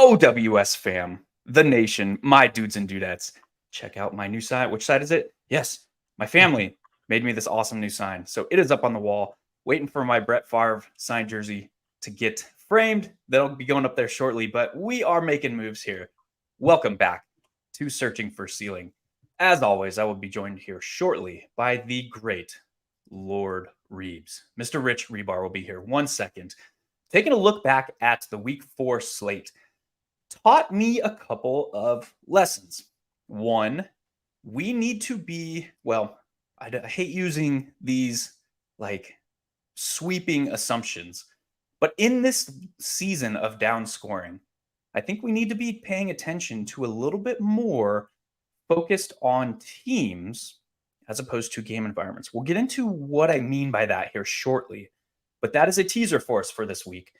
OWS fam, the nation, my dudes and dudettes. Check out my new sign. Which side is it? Yes, my family made me this awesome new sign. So it is up on the wall, waiting for my Brett Favre signed jersey to get framed. That'll be going up there shortly, but we are making moves here. Welcome back to Searching for Ceiling. As always, I will be joined here shortly by the great Lord Reeves. Mr. Rich Hribar will be here 1 second. Taking a look back at the week 4 slate taught me a couple of lessons. One, we need to be, well, I hate using these like sweeping assumptions, but in this season of down scoring, I think we need to be paying attention to a little bit more focused on teams as opposed to game environments. We'll get into what I mean by that here shortly, but that is a teaser for us for this week,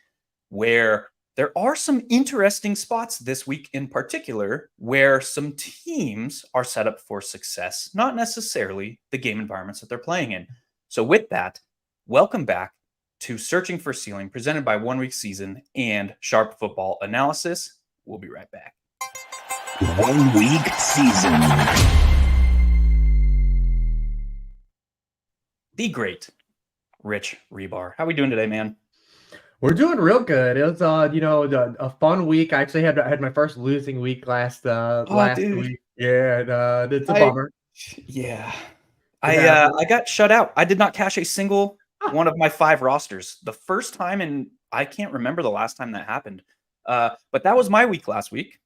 where there are some interesting spots this week in particular where some teams are set up for success, not necessarily the game environments that they're playing in. So with that, welcome back to Searching for Ceiling, presented by 1 Week Season and Sharp Football Analysis. We'll be right back. 1 Week Season. The great Rich Hribar. How are we doing today, man? We're doing real good. It was, a fun week. I actually had my first losing week last week. Yeah, and, it's a bummer. Yeah, I got shut out. I did not cash a single one of my 5 rosters. The first time, and I can't remember the last time that happened. But that was my week last week.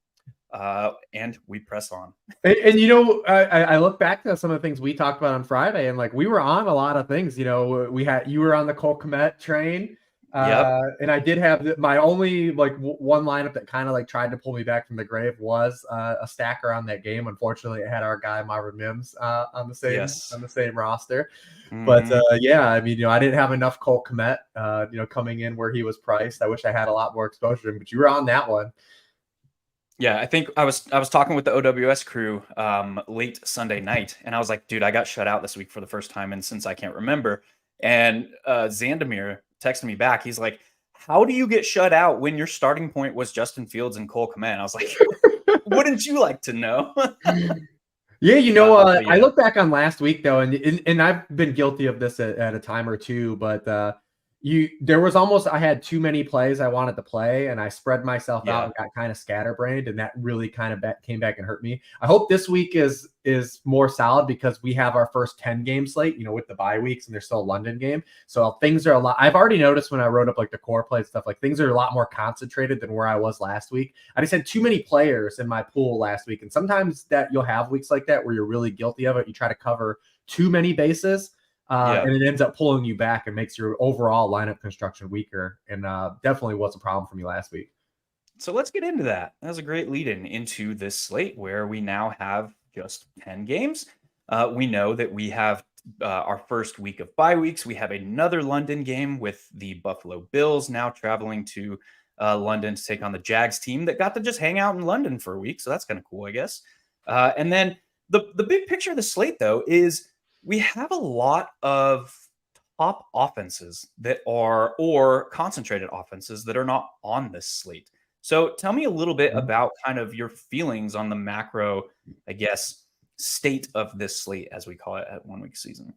And we press on. And I look back to some of the things we talked about on Friday, and like we were on a lot of things. You were on the Cole Kmet train. And I did have my only one lineup that kind of tried to pull me back from the grave was a stacker on that game. Unfortunately, it had our guy Marvin Mims on the same roster. Mm-hmm. But I didn't have enough Cole Kmet coming in where he was priced. I wish I had a lot more exposure to him, but you were on that one. Yeah, I think I was talking with the OWS crew late Sunday night, and I was like, dude, I got shut out this week for the first time, and since I can't remember. And Zandamir texted me back. He's like, how do you get shut out when your starting point was Justin Fields and Cole Kmet? I was like, wouldn't you like to know? Yeah, I look back on last week though, and I've been guilty of this at a time or two, but I had too many plays I wanted to play, and I spread myself out and got kind of scatterbrained, and that really kind of came back and hurt me. I hope this week is more solid because we have our first 10 game slate, with the bye weeks, and there's still a London game. So things are a lot. I've already noticed when I wrote up the core play stuff, things are a lot more concentrated than where I was last week. I just had too many players in my pool last week. And sometimes that you'll have weeks like that where you're really guilty of it. You try to cover too many bases. And it ends up pulling you back and makes your overall lineup construction weaker. And definitely was a problem for me last week. So let's get into that. That was a great lead-in into this slate where we now have just 10 games. We know that we have our first week of bye weeks. We have another London game with the Buffalo Bills now traveling to London to take on the Jags team that got to just hang out in London for a week. So that's kind of cool, I guess. And then the big picture of the slate, though, is we have a lot of top offenses that are, or concentrated offenses that are not on this slate. So tell me a little bit about kind of your feelings on the macro, I guess, state of this slate, as we call it at 1 Week Season.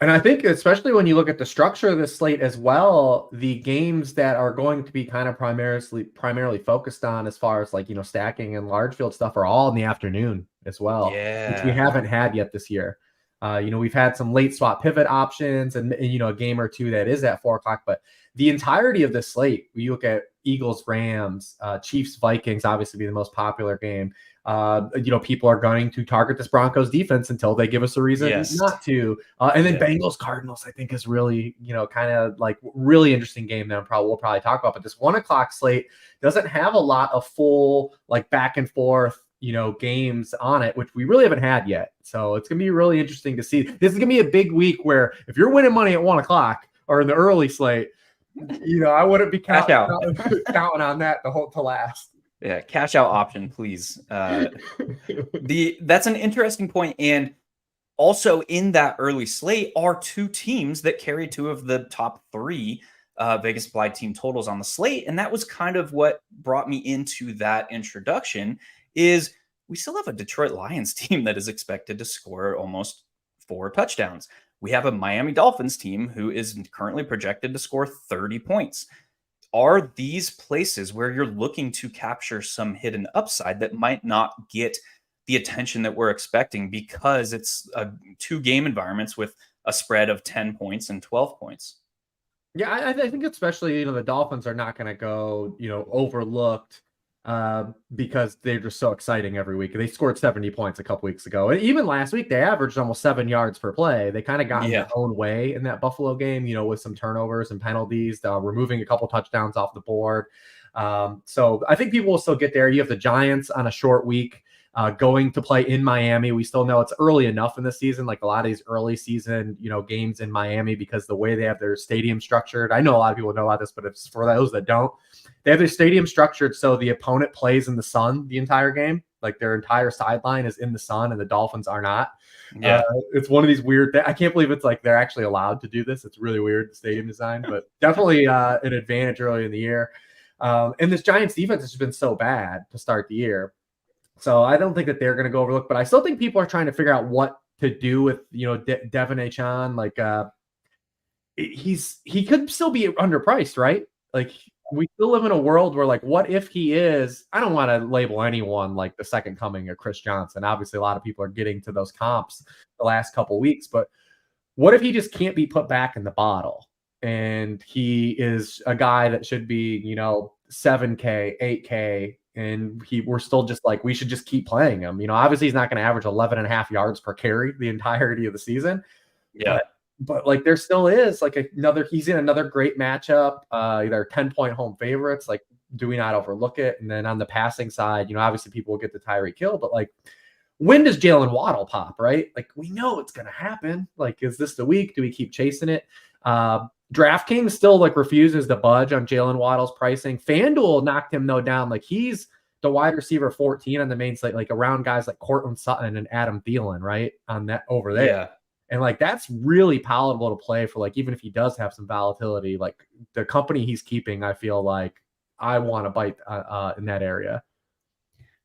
And I think especially when you look at the structure of this slate as well, the games that are going to be kind of primarily focused on as far as stacking and large field stuff are all in the afternoon as well, which we haven't had yet this year. We've had some late swap pivot options and a game or two that is at 4:00, but the entirety of this slate, you look at Eagles, Rams, Chiefs, Vikings, obviously be the most popular game. People are going to target this Broncos defense until they give us a reason not to. And then Bengals, Cardinals, I think is really, kind of really interesting game that we'll probably talk about. But this 1:00 slate doesn't have a lot of full back and forth games on it, which we really haven't had yet. So it's going to be really interesting to see. This is going to be a big week where if you're winning money at 1:00 or in the early slate, I wouldn't be counting on that to last. Yeah, cash out option, please. That's an interesting point. And also in that early slate are 2 teams that carry 2 of the top 3 Vegas applied team totals on the slate. And that was kind of what brought me into that introduction is we still have a Detroit Lions team that is expected to score almost 4 touchdowns. We have a Miami Dolphins team who is currently projected to score 30 points. Are these places where you're looking to capture some hidden upside that might not get the attention that we're expecting because it's 2-game environments with a spread of 10 points and 12 points? Yeah, I think especially, the Dolphins are not going to go, overlooked because they're just so exciting every week. They scored 70 points a couple weeks ago. And even last week, they averaged almost 7 yards per play. They kind of got in their own way in that Buffalo game, with some turnovers and penalties, removing a couple touchdowns off the board. So I think people will still get there. You have the Giants on a short week. Going to play in Miami. We still know it's early enough in the season, like a lot of these early season, games in Miami, because the way they have their stadium structured. I know a lot of people know about this, but it's for those that don't. They have their stadium structured so the opponent plays in the sun the entire game. Like their entire sideline is in the sun and the Dolphins are not. Yeah. It's one of these weird things. I can't believe it's like they're actually allowed to do this. It's really weird, the stadium design, but definitely an advantage early in the year. And this Giants defense has been so bad to start the year. So I don't think that they're going to go overlooked, but I still think people are trying to figure out what to do with, Devin Achane. Like he could still be underpriced, right? Like we still live in a world where like, what if he is, I don't want to label anyone like the second coming of Chris Johnson. Obviously a lot of people are getting to those comps the last couple of weeks, but what if he just can't be put back in the bottle and he is a guy that should be, 7K, 8K, and we're still just like, we should just keep playing him. Obviously he's not going to average 11.5 yards per carry the entirety of the season. Yeah. But like there still is like he's in another great matchup. They're 10-point home favorites. Like, do we not overlook it? And then on the passing side, obviously people will get the Tyreek Hill, but like, when does Jalen Waddle pop, right? Like we know it's going to happen. Like, is this the week? Do we keep chasing it? DraftKings still like refuses to budge on Jalen Waddle's pricing. FanDuel knocked him down. Like he's the wide receiver 14 on the main slate, like around guys like Cortland Sutton and Adam Thielen, right? On that over there. Yeah. And like, that's really palatable to play for, like, even if he does have some volatility, like the company he's keeping, I feel like I want to bite in that area.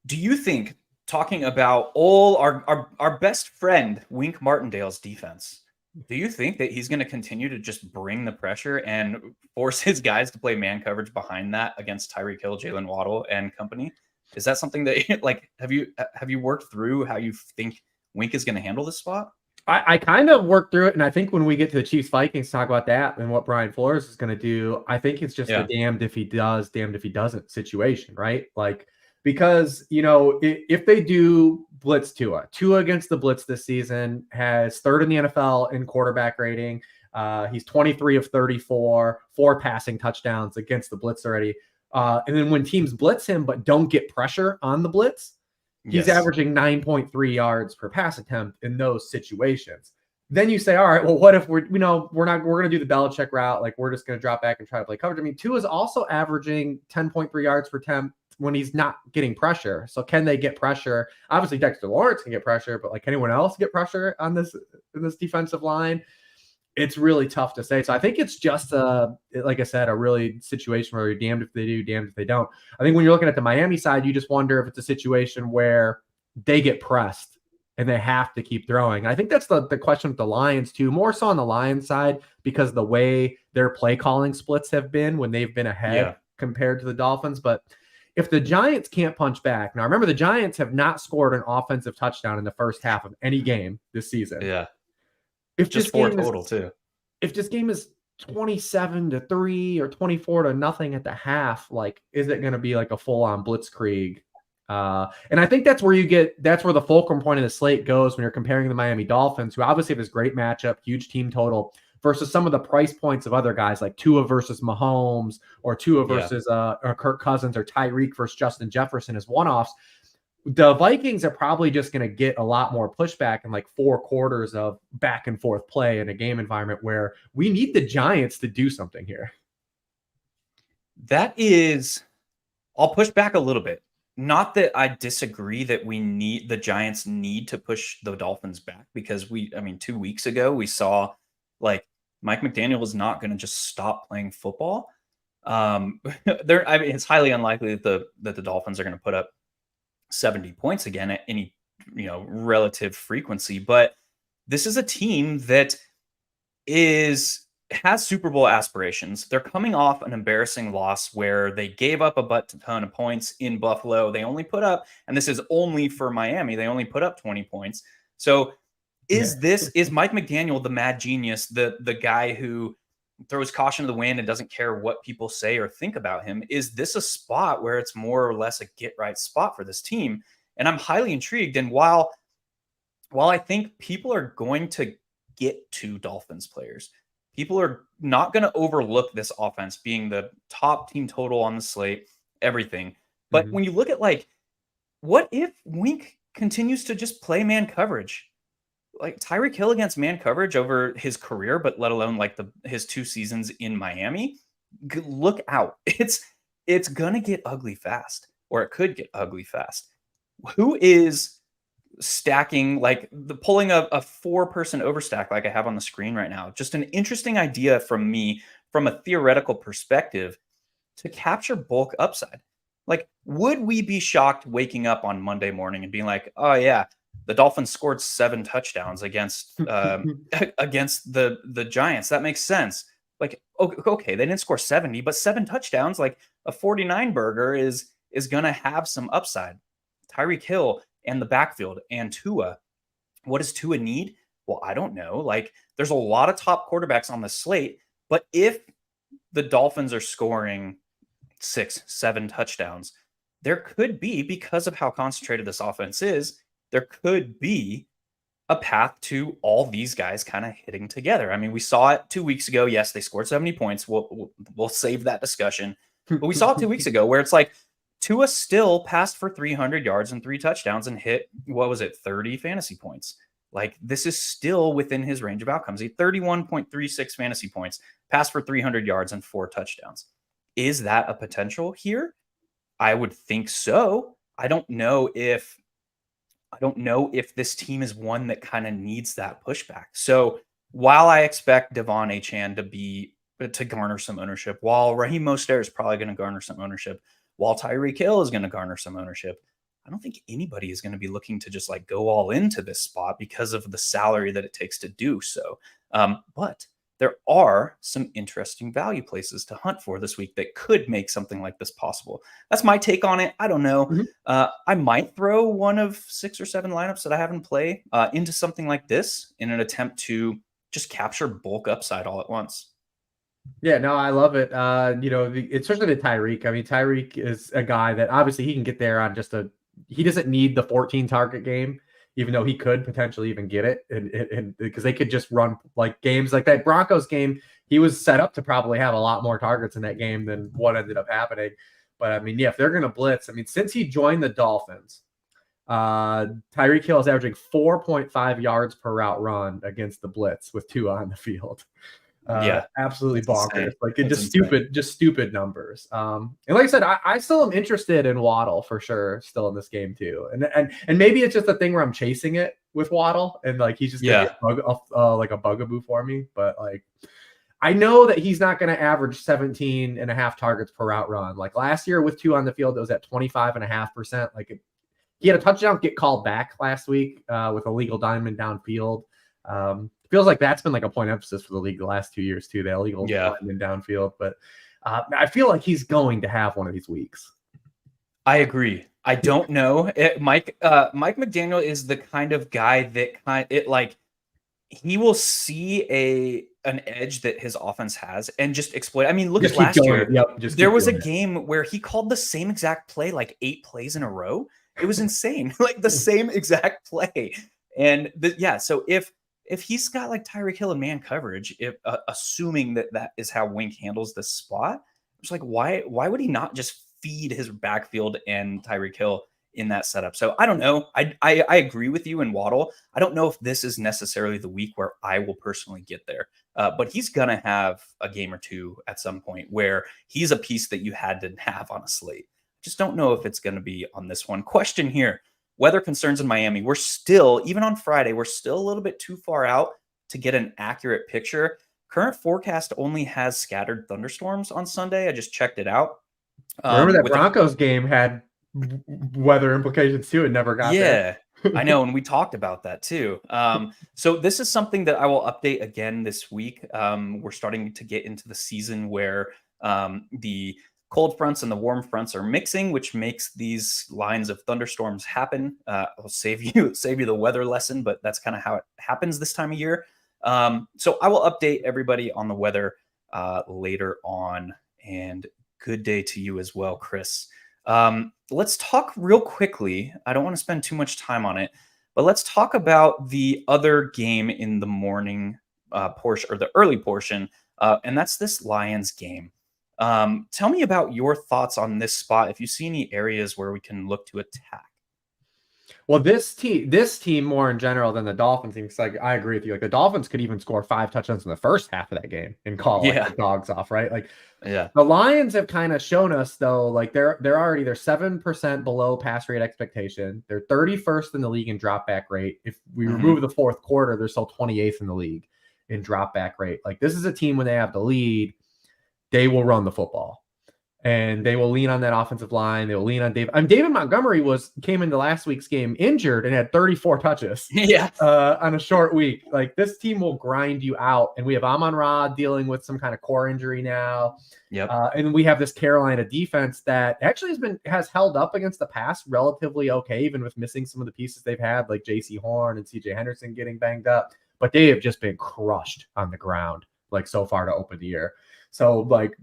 Do you think, talking about all our best friend, Wink Martindale's defense, do you think that he's going to continue to just bring the pressure and force his guys to play man coverage behind that against Tyreek Hill, Jalen Waddle, and company? Is that something that like have you worked through how you think Wink is going to handle this spot? I kind of worked through it, and I think when we get to the Chiefs Vikings, talk about that and what Brian Flores is going to do. I think it's just a damned if he does, damned if he doesn't situation, right? Like, because if they do blitz Tua against the blitz this season has 3rd in the NFL in quarterback rating. He's 23 of 34, 4 passing touchdowns against the blitz already. And then when teams blitz him but don't get pressure on the blitz, he's averaging 9.3 yards per pass attempt in those situations. Then you say, all right, well, what if we're going to do the Belichick route? Like, we're just going to drop back and try to play coverage. I mean, Tua is also averaging 10.3 yards per attempt when he's not getting pressure. So can they get pressure? Obviously Dexter Lawrence can get pressure, but like, anyone else get pressure on this defensive line? It's really tough to say. So I think it's just like I said, a really situation where you're damned if they do, damned if they don't. I think when you're looking at the Miami side, you just wonder if it's a situation where they get pressed and they have to keep throwing. I think that's the question with the Lions too, more so on the Lions side, because the way their play calling splits have been when they've been ahead compared to the Dolphins. But if the Giants can't punch back, now remember the Giants have not scored an offensive touchdown in the first half of any game this season. Yeah. If just 4 total too. If this game is 27-3 or 24-0 at the half, like, is it going to be like a full-on blitzkrieg? And I think that's where the fulcrum point of the slate goes when you're comparing the Miami Dolphins, who obviously have this great matchup, huge team total, versus some of the price points of other guys like Tua versus Mahomes or Tua versus or Kirk Cousins or Tyreek versus Justin Jefferson as one-offs. The Vikings are probably just going to get a lot more pushback in like 4 quarters of back and forth play in a game environment where we need the Giants to do something here. I'll push back a little bit. Not that I disagree that the Giants need to push the Dolphins back, because 2 weeks ago we saw like Mike McDaniel is not going to just stop playing football. I mean, it's highly unlikely that the Dolphins are going to put up 70 points again at any, relative frequency. But this is a team that has Super Bowl aspirations. They're coming off an embarrassing loss where they gave up a ton of points in Buffalo. They only put up, and this is only for Miami, they only put up 20 points. So is Mike McDaniel the mad genius, the guy who throws caution to the wind and doesn't care what people say or think about him? Is this a spot where it's more or less a get right spot for this team? And I'm highly intrigued. And while I think people are going to get to Dolphins players, people are not going to overlook this offense being the top team total on the slate, everything. But when you look at what if Wink continues to just play man coverage? Like Tyreek Hill against man coverage over his career, but let alone his 2 seasons in Miami, look out. It's going to get ugly fast, or it could get ugly fast. Who is stacking, pulling a 4-person overstack like I have on the screen right now? Just an interesting idea from me from a theoretical perspective to capture bulk upside. Would we be shocked waking up on Monday morning and being like, oh yeah, the Dolphins scored 7 touchdowns against against the Giants? That makes sense. Okay, they didn't score 70, but 7 touchdowns, a 49 burger is going to have some upside. Tyreek Hill and the backfield and Tua. What does Tua need? Well, I don't know. There's a lot of top quarterbacks on the slate, but if the Dolphins are scoring 6, 7 touchdowns, there could be, because of how concentrated this offense is, there could be a path to all these guys kind of hitting together. I mean, we saw it 2 weeks ago. Yes, they scored 70 points. We'll save that discussion. But we saw it 2 weeks ago where it's Tua still passed for 300 yards and 3 touchdowns and hit, 30 fantasy points. This is still within his range of outcomes. He had 31.36 fantasy points, passed for 300 yards and 4 touchdowns. Is that a potential here? I would think so. I don't know if this team is one that kind of needs that pushback. So while I expect Devon Achane to garner some ownership, while Raheem Mostert is probably going to garner some ownership, while Tyreek Hill is going to garner some ownership, I don't think anybody is going to be looking to just go all into this spot because of the salary that it takes to do so. But there are some interesting value places to hunt for this week that could make something like this possible. That's my take on it. I don't know. I might throw one of 6 or 7 lineups that I have in play into something like this in an attempt to just capture bulk upside all at once. Yeah, no, I love it. Especially the Tyreek. I mean, Tyreek is a guy that obviously he can get there on he doesn't need the 14 target game, even though he could potentially even get it. And because they could just run games like that Broncos game, he was set up to probably have a lot more targets in that game than what ended up happening. But I mean, yeah, if they're going to blitz, I mean, since he joined the Dolphins, Tyreek Hill is averaging 4.5 yards per route run against the blitz with 2 on the field. Absolutely bonkers. Just stupid numbers. And like I said, I still am interested in Waddle for sure, still in this game too. And maybe it's just a thing where I'm chasing it with Waddle, and he's just gonna be a bugaboo for me. But I know that he's not going to average 17.5 targets per route run. Last year with 2 on the field, it was at 25.5%. He had a touchdown get called back last week with a legal diamond downfield. Feels like that's been a point of emphasis for the league the last 2 years too, the illegal diamond downfield. But I feel like he's going to have one of these weeks. I agree. I don't know. Mike McDaniel is the kind of guy that he will see an edge that his offense has and just exploit. I mean, look at last year. There was a game where he called the same exact play 8 plays in a row. It was insane. The same exact play. And so if he's got Tyreek Hill and man coverage, assuming that is how Wink handles this spot, it's why would he not just feed his backfield and Tyreek Hill in that setup? So I don't know. I agree with you in Waddle. I don't know if this is necessarily the week where I will personally get there, but he's gonna have a game or 2 at some point where he's a piece that you had to have on a slate. Just don't know if it's going to be on this one. Question here. Weather concerns in Miami. We're still, even on Friday, we're still a little bit too far out to get an accurate picture. Current forecast only has scattered thunderstorms on Sunday. I just checked it out. Remember that With a Broncos game had weather implications too. It never got there. Yeah, I know, and we talked about that too. So this is something that I will update again this week. We're starting to get into the season where the cold fronts and the warm fronts are mixing, which makes these lines of thunderstorms happen. I'll save you the weather lesson, but that's kind of how it happens this time of year. So I will update everybody on the weather later on. And good day to you as well, Chris. Let's talk real quickly. I don't want to spend too much time on it, but let's talk about the other game in the morning portion or the early portion, and that's this Lions game. Tell me about your thoughts on this spot. If you see any areas where we can look to attack. Well, this team more in general than the Dolphins team. Because like I agree with you. Like the Dolphins could even score 5 touchdowns in the first half of that game and call like the dogs off, right? Like Yeah. the Lions have kind of shown us though, like they're 7% below pass rate expectation. They're 31st in the league in drop back rate. If we remove the fourth quarter, they're still 28th in the league in drop back rate. Like this is a team when they have the lead, they will run the football. And they will lean on that offensive line. They will lean on David. David Montgomery came into last week's game injured and had 34 touches. Yeah. On a short week. Like this team will grind you out. And we have Amon-Ra dealing with some kind of core injury now. Yep. And we have this Carolina defense that actually has held up against the pass relatively okay, even with missing some of the pieces they've had, like J.C. Horn and C.J. Henderson getting banged up. But they have just been crushed on the ground, like so far to open the year. So like,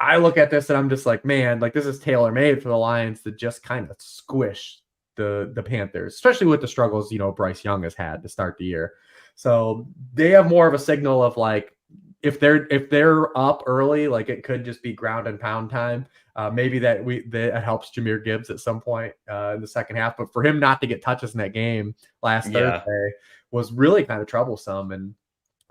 I look at this and I'm just like, man, like this is tailor-made for the Lions to just kind of squish the Panthers, especially with the struggles, Bryce Young has had to start the year. So they have more of a signal of like, if they're up early, like it could just be ground and pound time. Maybe that helps Jahmyr Gibbs at some point in the second half, but for him not to get touches in that game last Thursday was really kind of troublesome. And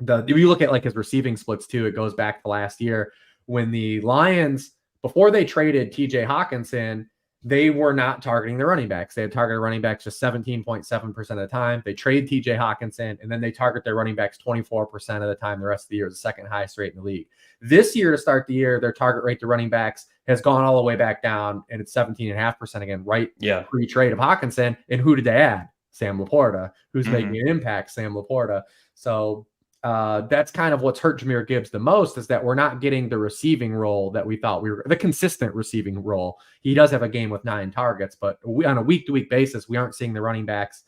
if you look at like his receiving splits too, it goes back to last year. When the Lions, before they traded TJ Hawkinson, they were not targeting the running backs. They had targeted running backs just 17.7% of the time. They trade TJ Hawkinson, and then they target their running backs 24% of the time the rest of the year, is the second highest rate in the league. This year, to start the year, their target rate to running backs has gone all the way back down, and it's 17.5% again, right? Yeah. Pre-trade of Hawkinson. And who did they add? Sam Laporta, who's making an impact, Sam Laporta. So that's kind of what's hurt Jahmyr Gibbs the most, is that we're not getting the receiving role that we thought the consistent receiving role. He does have a game with 9 targets, but on a week-to-week basis, we aren't seeing the running backs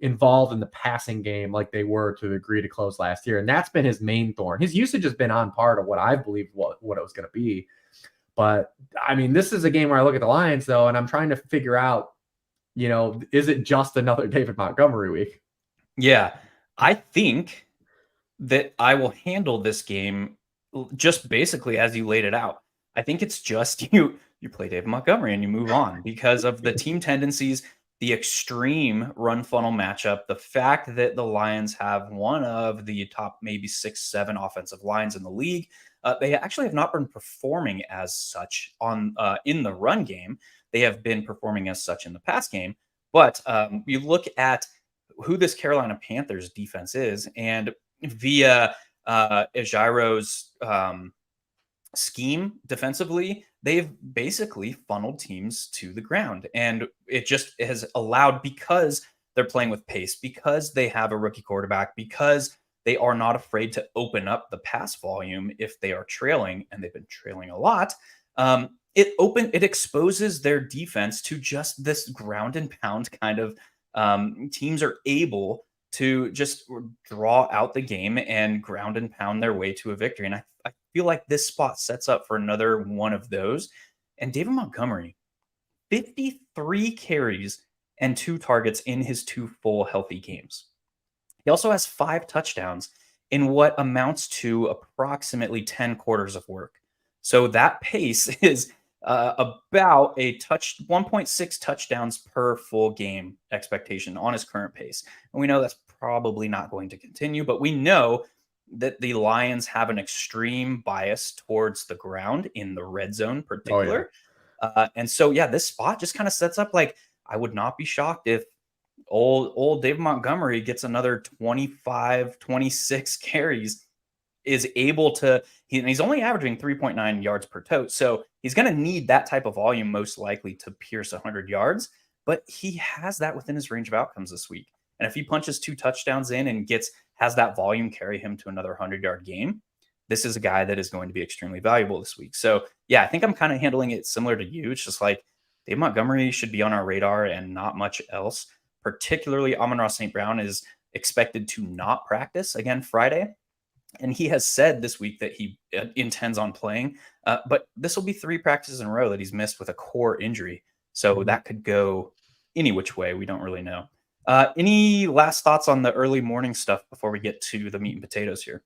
involved in the passing game like they were to the degree to close last year. And that's been his main thorn. His usage has been on par to what I believed what it was going to be. But I mean, this is a game where I look at the Lions though, and I'm trying to figure out, is it just another David Montgomery week? Yeah. I think that I will handle this game just basically as you laid it out. I think it's just you play David Montgomery and you move on because of the team tendencies, the extreme run funnel matchup, the fact that the Lions have one of the top maybe 6-7 offensive lines in the league. They actually have not been performing as such in the run game. They have been performing as such in the pass game. But you look at who this Carolina Panthers defense is, and via Ejiro's scheme defensively, they've basically funneled teams to the ground. And it just has allowed, because they're playing with pace, because they have a rookie quarterback, because they are not afraid to open up the pass volume if they are trailing, and they've been trailing a lot. It exposes their defense to just this ground and pound kind of teams are able to just draw out the game and ground and pound their way to a victory. And I feel like this spot sets up for another one of those. And David Montgomery, 53 carries and 2 targets in his 2 full healthy games. He also has 5 touchdowns in what amounts to approximately 10 quarters of work. So that pace is about 1.6 touchdowns per full game expectation on his current pace. And we know that's probably not going to continue, but we know that the Lions have an extreme bias towards the ground in the red zone particular. Oh, yeah. And so, yeah, this spot just kind of sets up like, I would not be shocked if old David Montgomery gets another 25, 26 carries is able to, he's only averaging 3.9 yards per tote. So he's going to need that type of volume most likely to pierce 100 yards, but he has that within his range of outcomes this week. And if he punches 2 touchdowns in and has that volume carry him to another 100-yard game, this is a guy that is going to be extremely valuable this week. So yeah, I think I'm kind of handling it similar to you. It's just like Dave Montgomery should be on our radar and not much else. Particularly Amon-Ra St. Brown is expected to not practice again Friday. And he has said this week that he intends on playing, but this will be 3 practices in a row that he's missed with a core injury. So that could go any which way. We don't really know. Any last thoughts on the early morning stuff before we get to the meat and potatoes here?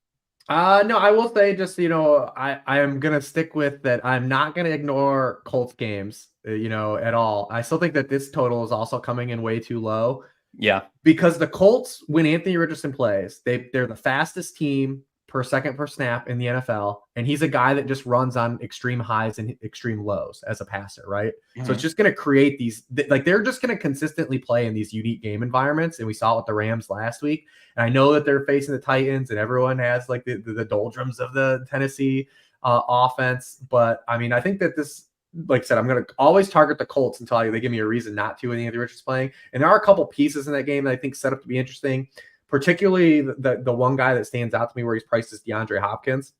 No, I will say just, I am going to stick with that. I'm not going to ignore Colts games, at all. I still think that this total is also coming in way too low. Yeah. Because the Colts, when Anthony Richardson plays, they're the fastest team per second per snap in the NFL. And he's a guy that just runs on extreme highs and extreme lows as a passer, right? So it's just going to create these, they're just going to consistently play in these unique game environments. And we saw it with the Rams last week. And I know that they're facing the Titans and everyone has like the doldrums of the Tennessee offense. But I mean, I think that this, like I said, I'm going to always target the Colts until they give me a reason not to when Anthony Richardson's playing. And there are a couple pieces in that game that I think set up to be interesting. Particularly the one guy that stands out to me where he's priced is DeAndre Hopkins.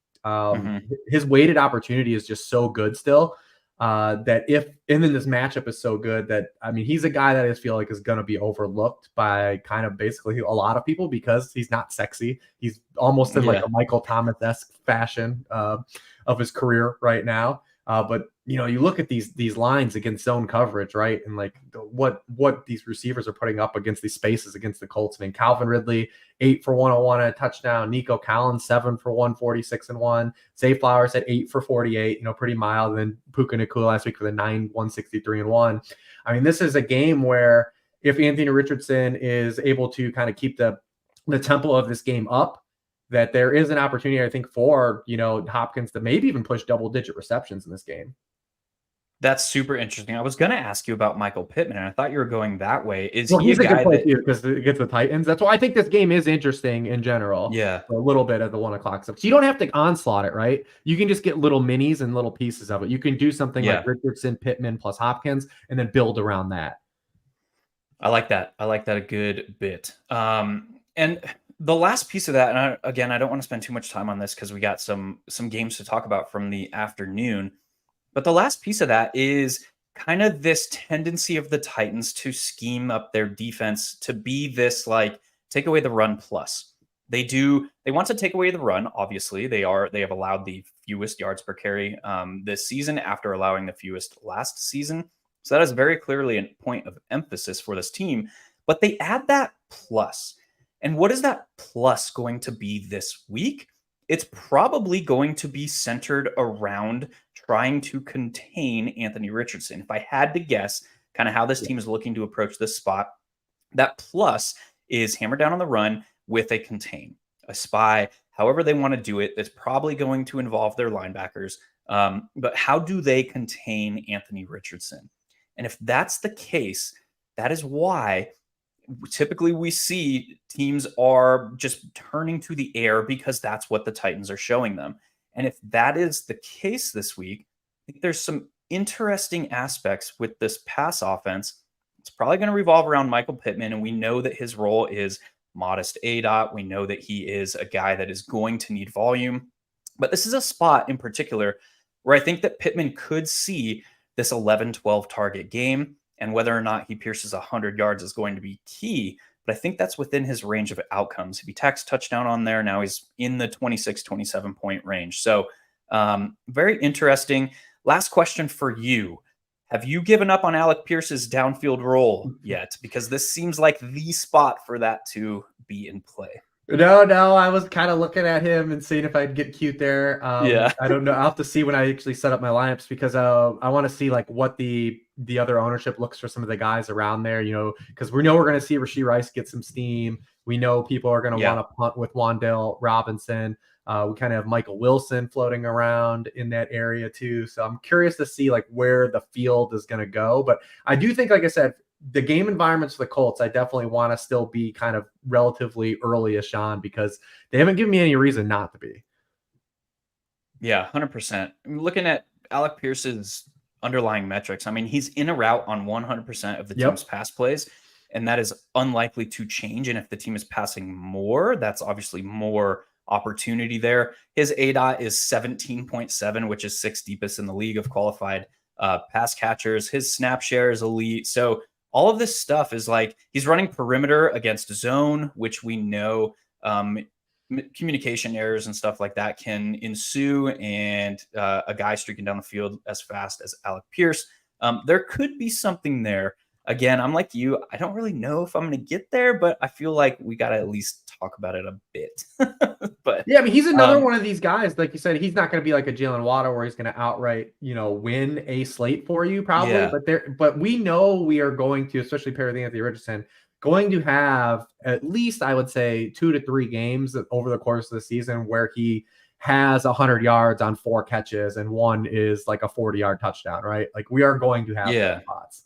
His weighted opportunity is just so good still and then this matchup is so good that, I mean, he's a guy that I just feel like is going to be overlooked by kind of basically a lot of people because he's not sexy. He's almost in like a Michael Thomas-esque fashion of his career right now. But you look at these lines against zone coverage, right? And like what these receivers are putting up against these spaces against the Colts. I mean, Calvin Ridley, 8 for 101 and a touchdown. Nico Collins, 7 for 146 and 1. Zay Flowers at 8 for 48, pretty mild. And then Puka Nacua last week for the 9, 163 and 1. I mean, this is a game where if Anthony Richardson is able to kind of keep the tempo of this game up, that there is an opportunity, I think, for, Hopkins to maybe even push double-digit receptions in this game. That's super interesting. I was going to ask you about Michael Pittman, and I thought you were going that way. He's a good play too because it gets the Titans. That's why I think this game is interesting in general. Yeah, a little bit at the 1 o'clock stuff. So you don't have to onslaught it, right? You can just get little minis and little pieces of it. You can do something like Richardson, Pittman plus Hopkins, and then build around that. I like that. I like that a good bit. And the last piece of that, and I don't want to spend too much time on this because we got some games to talk about from the afternoon. But the last piece of that is kind of this tendency of the Titans to scheme up their defense to be this like take away the run plus. They want to take away the run. Obviously, they have allowed the fewest yards per carry this season after allowing the fewest last season. So that is very clearly a point of emphasis for this team. But they add that plus. And what is that plus going to be this week? It's probably going to be centered around trying to contain Anthony Richardson. If I had to guess kind of how this team is looking to approach this spot, that plus is hammer down on the run with a contain, a spy, however they want to do it. That's probably going to involve their linebackers. But how do they contain Anthony Richardson? And if that's the case, that is why typically we see teams are just turning to the air because that's what the Titans are showing them. And if that is the case this week, I think there's some interesting aspects with this pass offense. It's probably going to revolve around Michael Pittman, and we know that his role is modest ADOT. We know that he is a guy that is going to need volume. But this is a spot in particular where I think that Pittman could see this 11-12 target game, and whether or not he pierces 100 yards is going to be key. But I think that's within his range of outcomes. If he tacks touchdown on there, now he's in the 26, 27 point range. So very interesting. Last question for you. Have you given up on Alec Pierce's downfield role yet? Because this seems like the spot for that to be in play. No, I was kind of looking at him and seeing if I'd get cute there. I don't know. I'll have to see when I actually set up my lineups because I want to see like what the other ownership looks for some of the guys around there, because we know we're going to see Rashee Rice get some steam. We know people are going to want to punt with Wan'Dale Robinson. We kind of have Michael Wilson floating around in that area too. So I'm curious to see like where the field is going to go. But I do think, like I said, the game environments for the Colts, I definitely want to still be kind of relatively early-ish on because they haven't given me any reason not to be. Yeah, 100%. Looking at Alec Pierce's underlying metrics, I mean, he's in a route on 100% of the team's Yep. pass plays, and that is unlikely to change. And if the team is passing more, that's obviously more opportunity there. His ADOT is 17.7, which is sixth deepest in the league of qualified pass catchers. His snap share is elite. So all of this stuff is like he's running perimeter against zone, which we know um, communication errors and stuff like that can ensue, and a guy streaking down the field as fast as Alec Pierce, there could be something there. Again, I'm like you. I don't really know if I'm going to get there, but I feel like we got to at least talk about it a bit. But Yeah, I mean, he's another um, one of these guys. Like you said, he's not going to be like a Jalen Waddle where he's going to outright, win a slate for you probably. yeah, But we know we are going to, especially pair with Anthony Richardson, going to have at least, I would say, 2 to 3 games over the course of the season where he has 100 yards on 4 catches and one is like a 40-yard touchdown, right? Like we are going to have those yeah. spots.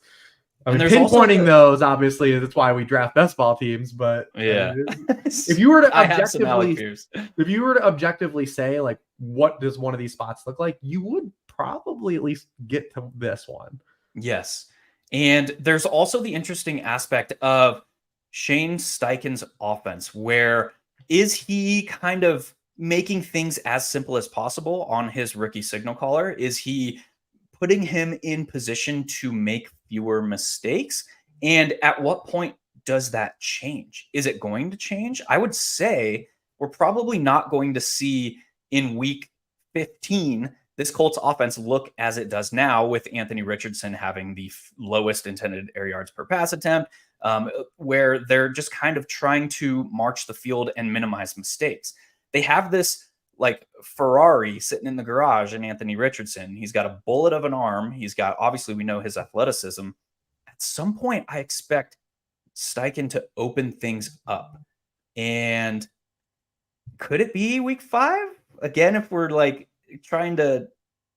I And mean, there's also pinpointing those, obviously, that's why we draft best ball teams. But I yeah. mean, if you were to I have some Alec objectively, Pierce. if you were to objectively say, like, what does one of these spots look like, you would probably at least get to this one. Yes. And there's also the interesting aspect of Shane Steichen's offense, where is he kind of making things as simple as possible on his rookie signal caller? Is he putting him in position to make fewer mistakes? And at what point does that change? Is it going to change? I would say we're probably not going to see in week 15 this Colts offense look as it does now, with Anthony Richardson having the lowest intended air yards per pass attempt, where they're just kind of trying to march the field and minimize mistakes. They have this like Ferrari sitting in the garage in Anthony Richardson. He's got a bullet of an arm. He's got, obviously, we know his athleticism. At some point, I expect Steichen to open things up. And could it be week 5? Again, if we're like trying to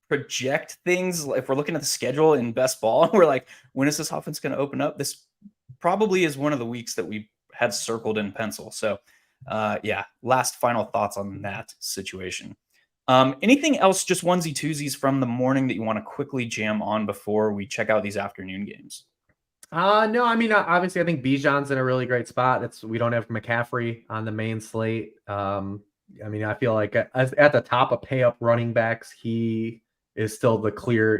project things, if we're looking at the schedule in best ball, we're like, when is this offense going to open up? This probably is one of the weeks that we had circled in pencil. So yeah, last final thoughts on that situation. Anything else, just onesie twosies from the morning that you want to quickly jam on before we check out these afternoon games? No, I mean, obviously, I think Bijan's in a really great spot. We don't have McCaffrey on the main slate. I mean, I feel like at the top of pay up running backs, he is still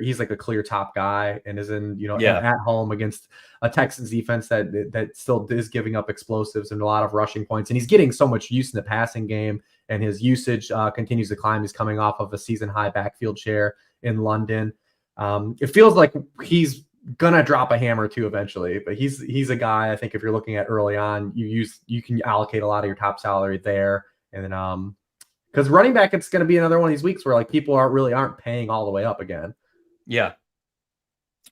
he's like a clear top guy and is in, at home against a Texans defense that still is giving up explosives and a lot of rushing points. And he's getting so much use in the passing game, and his usage continues to climb. He's coming off of a season high backfield share in London. It feels like he's gonna drop a hammer too eventually, but he's a guy, I think, if you're looking at early on, you can allocate a lot of your top salary there. And then because running back, it's going to be another one of these weeks where like people aren't paying all the way up again. Yeah.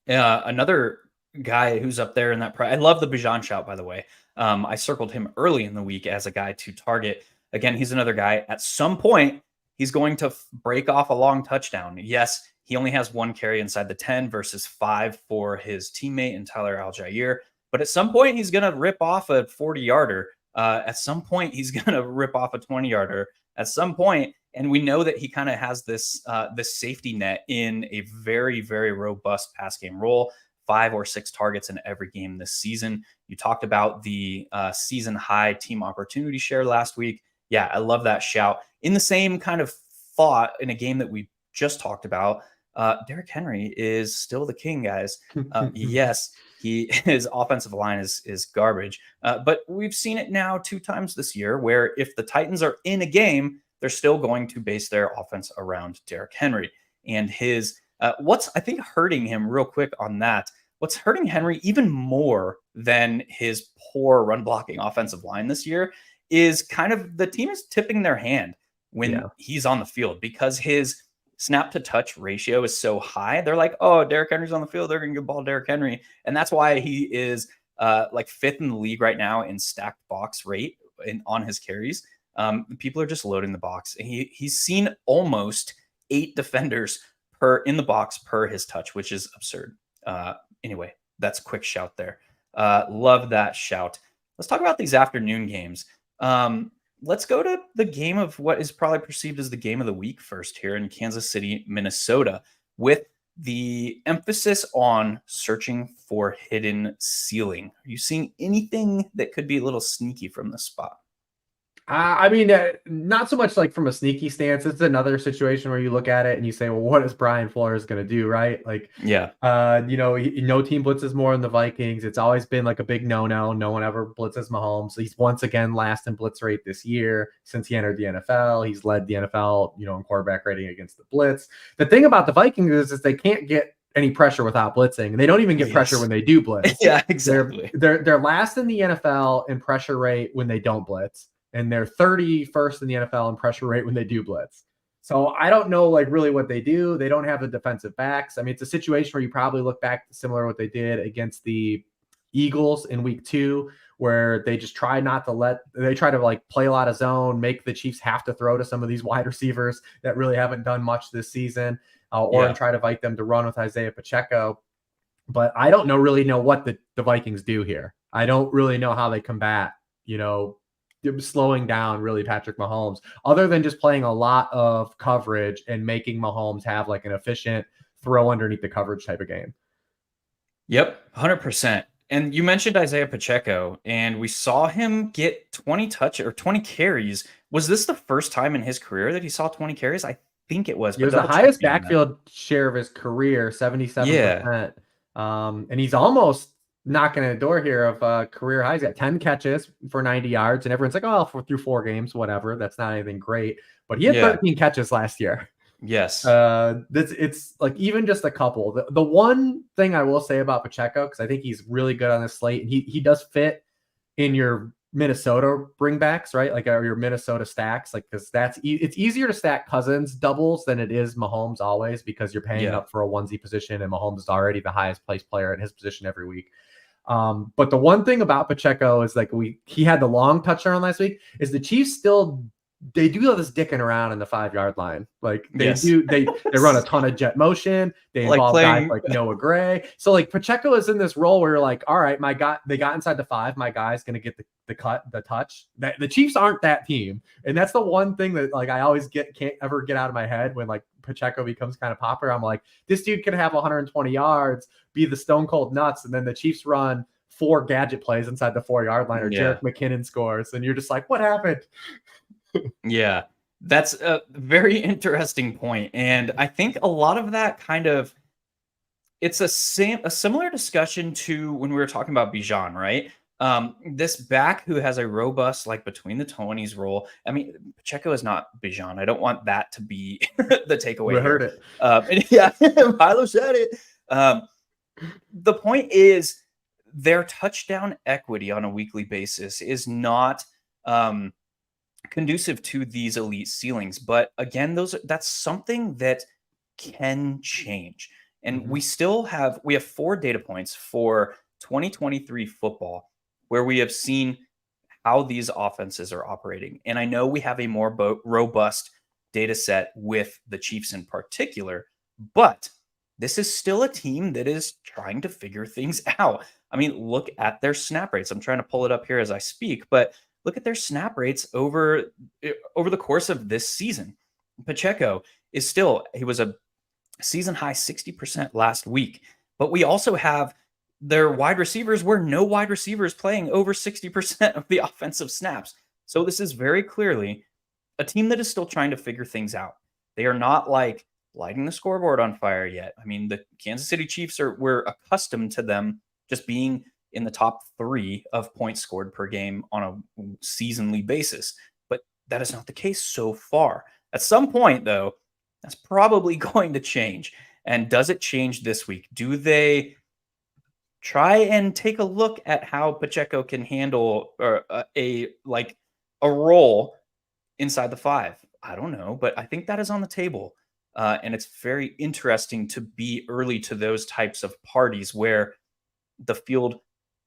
Another guy who's up there in that price. I love the Bijan shout, by the way. I circled him early in the week as a guy to target. Again, he's another guy. At some point, he's going to break off a long touchdown. Yes, he only has 1 carry inside the 10 versus 5 for his teammate and Tyler Algier. But at some point, he's going to rip off a 40-yarder. At some point, he's going to rip off a 20-yarder. At some point, and we know that he kind of has this safety net in a very, very robust pass game role, 5 or 6 targets in every game this season. You talked about the season high team opportunity share last week. Yeah, I love that shout. In the same kind of thought, in a game that we just talked about, Derrick Henry is still the king, guys. Yes, his offensive line is garbage. But we've seen it now 2 times this year where if the Titans are in a game, they're still going to base their offense around Derrick Henry. And his what's, I think, hurting him real quick on that, what's hurting Henry even more than his poor run blocking offensive line this year is kind of the team is tipping their hand when he's on the field, because his snap to touch ratio is so high. They're like, oh, Derrick Henry's on the field, they're going to give the ball to Derrick Henry. And that's why he is like 5th in the league right now in stacked box rate on his carries. People are just loading the box. And he's seen almost 8 defenders in the box per his touch, which is absurd. Anyway, that's a quick shout there. Love that shout. Let's talk about these afternoon games. let's go to the game of what is probably perceived as the game of the week first here in Kansas City, Minnesota, with the emphasis on searching for hidden ceiling. Are you seeing anything that could be a little sneaky from this spot? I mean, not so much like from a sneaky stance. It's another situation where you look at it and you say, well, what is Brian Flores going to do, right? Like, Yeah. no team blitzes more than the Vikings. It's always been like a big no-no. No one ever blitzes Mahomes. He's once again last in blitz rate this year since he entered the NFL. He's led the NFL, in quarterback rating against the blitz. The thing about the Vikings is they can't get any pressure without blitzing. And they don't even get pressure when they do blitz. Yeah, exactly. They're last in the NFL in pressure rate when they don't blitz. And they're 31st in the NFL in pressure rate when they do blitz. So I don't know really what they do. They don't have the defensive backs. I mean, it's a situation where you probably look back similar to what they did against the Eagles in week 2, where they just try to play a lot of zone, make the Chiefs have to throw to some of these wide receivers that really haven't done much this season, or try to invite them to run with Isaiah Pacheco. But I don't really know what the Vikings do here. I don't really know how they combat, slowing down really Patrick Mahomes, other than just playing a lot of coverage and making Mahomes have like an efficient throw underneath the coverage type of game. Yep, 100%. And you mentioned Isaiah Pacheco, and we saw him get 20 carries. Was this the first time in his career that he saw 20 carries? I think it was. It was the highest backfield share of his career, 77%. Yeah. And he's almost knocking at the door here of career highs. He's got 10 catches for 90 yards, and everyone's like, through 4 games, whatever. That's not anything great. But he had 13 catches last year. Yes. It's like even just a couple. The one thing I will say about Pacheco, because I think he's really good on this slate, and he does fit in your Minnesota bringbacks, right? Like your Minnesota stacks, because it's easier to stack Cousins doubles than it is Mahomes always, because you're paying up for a onesie position, and Mahomes is already the highest placed player at his position every week. But the one thing about Pacheco is he had the long touchdown last week, is the Chiefs they do all this dicking around in the 5-yard line. They run a ton of jet motion. They involve guys like Noah Gray. So Pacheco is in this role where you're like, all right, they got inside the 5. My guy's going to get the touch. The Chiefs aren't that team. And that's the one thing that I always can't ever get out of my head when Pacheco becomes kind of popular. I'm like, this dude can have 120 yards, be the stone cold nuts. And then the Chiefs run 4 gadget plays inside the 4-yard line, or Jerick McKinnon scores. And you're just like, what happened? Yeah, that's a very interesting point. And I think a lot of that it's a similar discussion to when we were talking about Bijan, right? This back who has a robust, between the 20s role. I mean, Pacheco is not Bijan. I don't want that to be the takeaway. We heard it. Hilow said it. The point is their touchdown equity on a weekly basis is not conducive to these elite ceilings. But again, that's something that can change. And we have 4 data points for 2023 football where we have seen how these offenses are operating. And I know we have a more robust data set with the Chiefs in particular, but this is still a team that is trying to figure things out. I mean, look at their snap rates. I'm trying to pull it up here as I speak, but look at their snap rates over the course of this season. Pacheco he was a season high 60% last week, but we also have their wide receivers where no wide receivers playing over 60% of the offensive snaps. So this is very clearly a team that is still trying to figure things out. They are not lighting the scoreboard on fire yet. I mean, the Kansas City Chiefs we're accustomed to them just being in the top 3 of points scored per game on a seasonally basis. But that is not the case so far. At some point, though, that's probably going to change. And does it change this week? Do they try and take a look at how Pacheco can handle a role inside the 5? I don't know, but I think that is on the table. And it's very interesting to be early to those types of parties where the field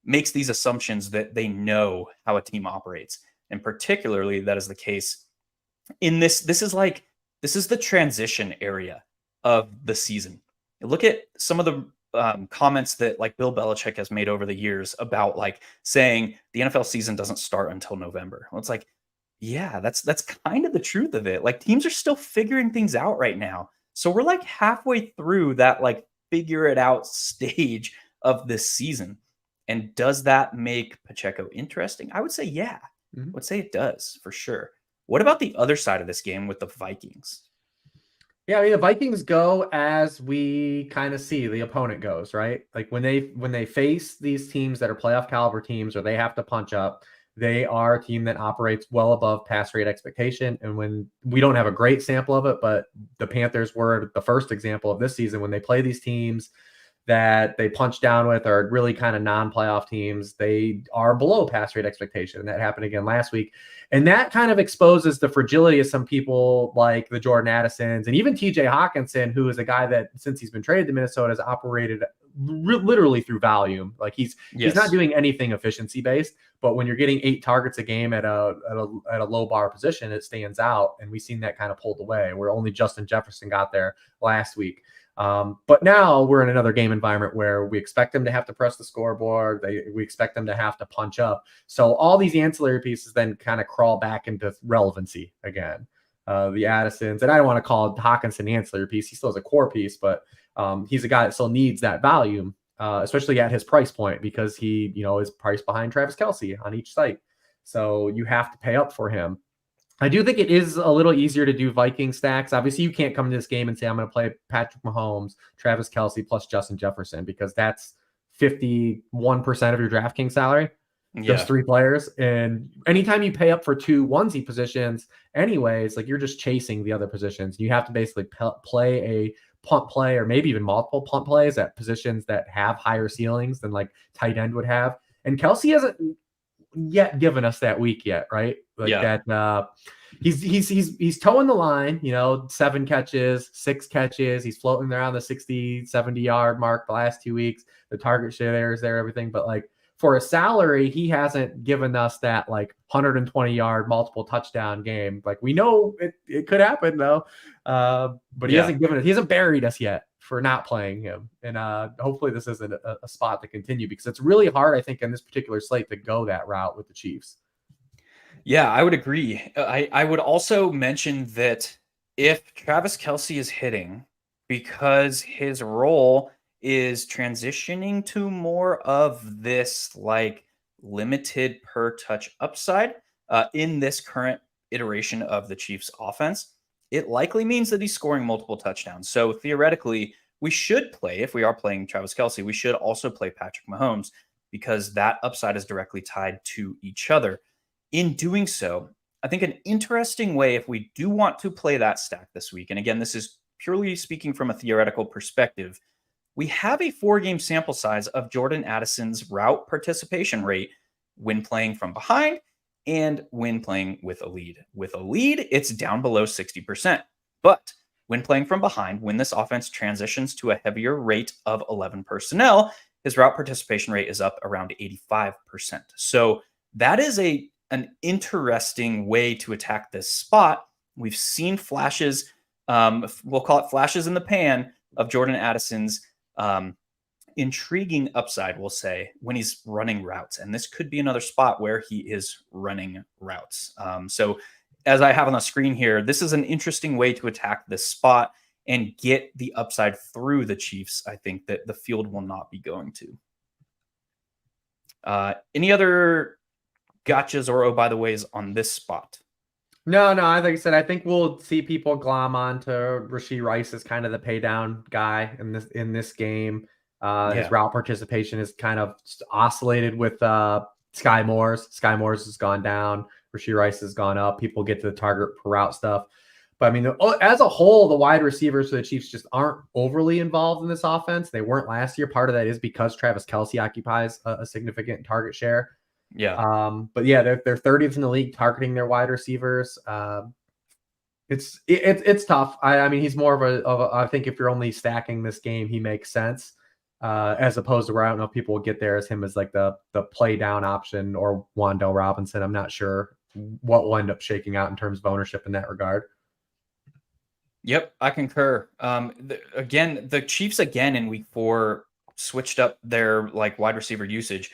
makes these assumptions that they know how a team operates. And particularly that is the case in this. This is the transition area of the season. Look at some of the comments that Bill Belichick has made over the years about saying the NFL season doesn't start until November. Well, it's Yeah, that's kind of the truth of it. Like teams are still figuring things out right now. So we're like halfway through that like figure it out stage of this season. And does that make Pacheco interesting? I would say yeah. I Mhm. would say it does for sure. What about the other side of this game with the Vikings? Yeah, I mean the Vikings go as we kind of see the opponent goes, right? Like when they face these teams that are playoff caliber teams or they have to punch up, they are a team that operates well above pass rate expectation. And when we don't have a great sample of it, but the Panthers were the first example of this season when they play these teams that they punch down with are really kind of non-playoff teams. They are below pass rate expectation. And that happened again last week. And that kind of exposes the fragility of some people like the Jordan Addisons and even TJ Hawkinson, who is a guy that since he's been traded to Minnesota has operated literally through volume. Like he's not Yes. doing anything efficiency based, but when you're getting 8 targets a game at a low bar position, it stands out. And we've seen that kind of pulled away where only Justin Jefferson got there last week. But now we're in another game environment where we expect them to have to press the scoreboard. We expect them to have to punch up. So all these ancillary pieces then kind of crawl back into relevancy again. The Addisons, and I don't want to call Hawkinson an ancillary piece. He still has a core piece, but he's a guy that still needs that volume, especially at his price point because he, is priced behind Travis Kelce on each site. So you have to pay up for him. I do think it is a little easier to do Viking stacks. Obviously, you can't come to this game and say, I'm going to play Patrick Mahomes, Travis Kelce, plus Justin Jefferson, because that's 51% of your DraftKings salary, those Yeah. 3 players. And anytime you pay up for 2 onesie positions, anyways, like you're just chasing the other positions. You have to basically play a punt play or maybe even multiple punt plays at positions that have higher ceilings than like tight end would have. And Kelce hasn't yet given us that week yet, right? Like Yeah. that he's towing the line, 7 catches, 6 catches. He's floating around the 60, 70 yard mark the last 2 weeks. The target share is there, everything. But like for a salary, he hasn't given us that like 120 yard multiple touchdown game. Like we know it could happen though. But he Yeah. hasn't buried us yet for not playing him. And hopefully this isn't a spot to continue because it's really hard, I think, in this particular slate to go that route with the Chiefs. Yeah, I would agree. I would also mention that if Travis Kelce is hitting because his role is transitioning to more of this like limited per touch upside in this current iteration of the Chiefs offense, it likely means that he's scoring multiple touchdowns. So theoretically, we should play, if we are playing Travis Kelce, we should also play Patrick Mahomes because that upside is directly tied to each other. In doing so, I think an interesting way, if we do want to play that stack this week, and again, this is purely speaking from a theoretical perspective, we have a 4-game sample size of Jordan Addison's route participation rate when playing from behind and when playing with a lead. With a lead, it's down below 60%. But when playing from behind, when this offense transitions to a heavier rate of 11 personnel, his route participation rate is up around 85%. So that is an interesting way to attack this spot. We've seen flashes, we'll call it flashes in the pan of Jordan Addison's intriguing upside, we'll say, when he's running routes. And this could be another spot where he is running routes. So as I have on the screen here, this is an interesting way to attack this spot and get the upside through the Chiefs. I think that the field will not be going to. Any other gotchas or oh by the ways on this spot? No, like I said, I think we'll see people glom onto Rashee Rice as kind of the pay down guy in this game. His route participation is kind of oscillated with Sky Moore's. Sky Moore's has gone down. Rashee Rice has gone up. People get to the target per route stuff. But I mean, as a whole, the wide receivers for the Chiefs just aren't overly involved in this offense. They weren't last year. Part of that is because Travis Kelce occupies a significant target share. Yeah. But yeah, they're 30th in the league targeting their wide receivers. It's tough. I mean, he's more of a I think if you're only stacking this game, he makes sense. As opposed to where I don't know if people will get there as him as like the play down option or Wando Robinson. I'm not sure what will end up shaking out in terms of ownership in that regard. Yep, I concur. The Chiefs again in week 4 switched up their like wide receiver usage.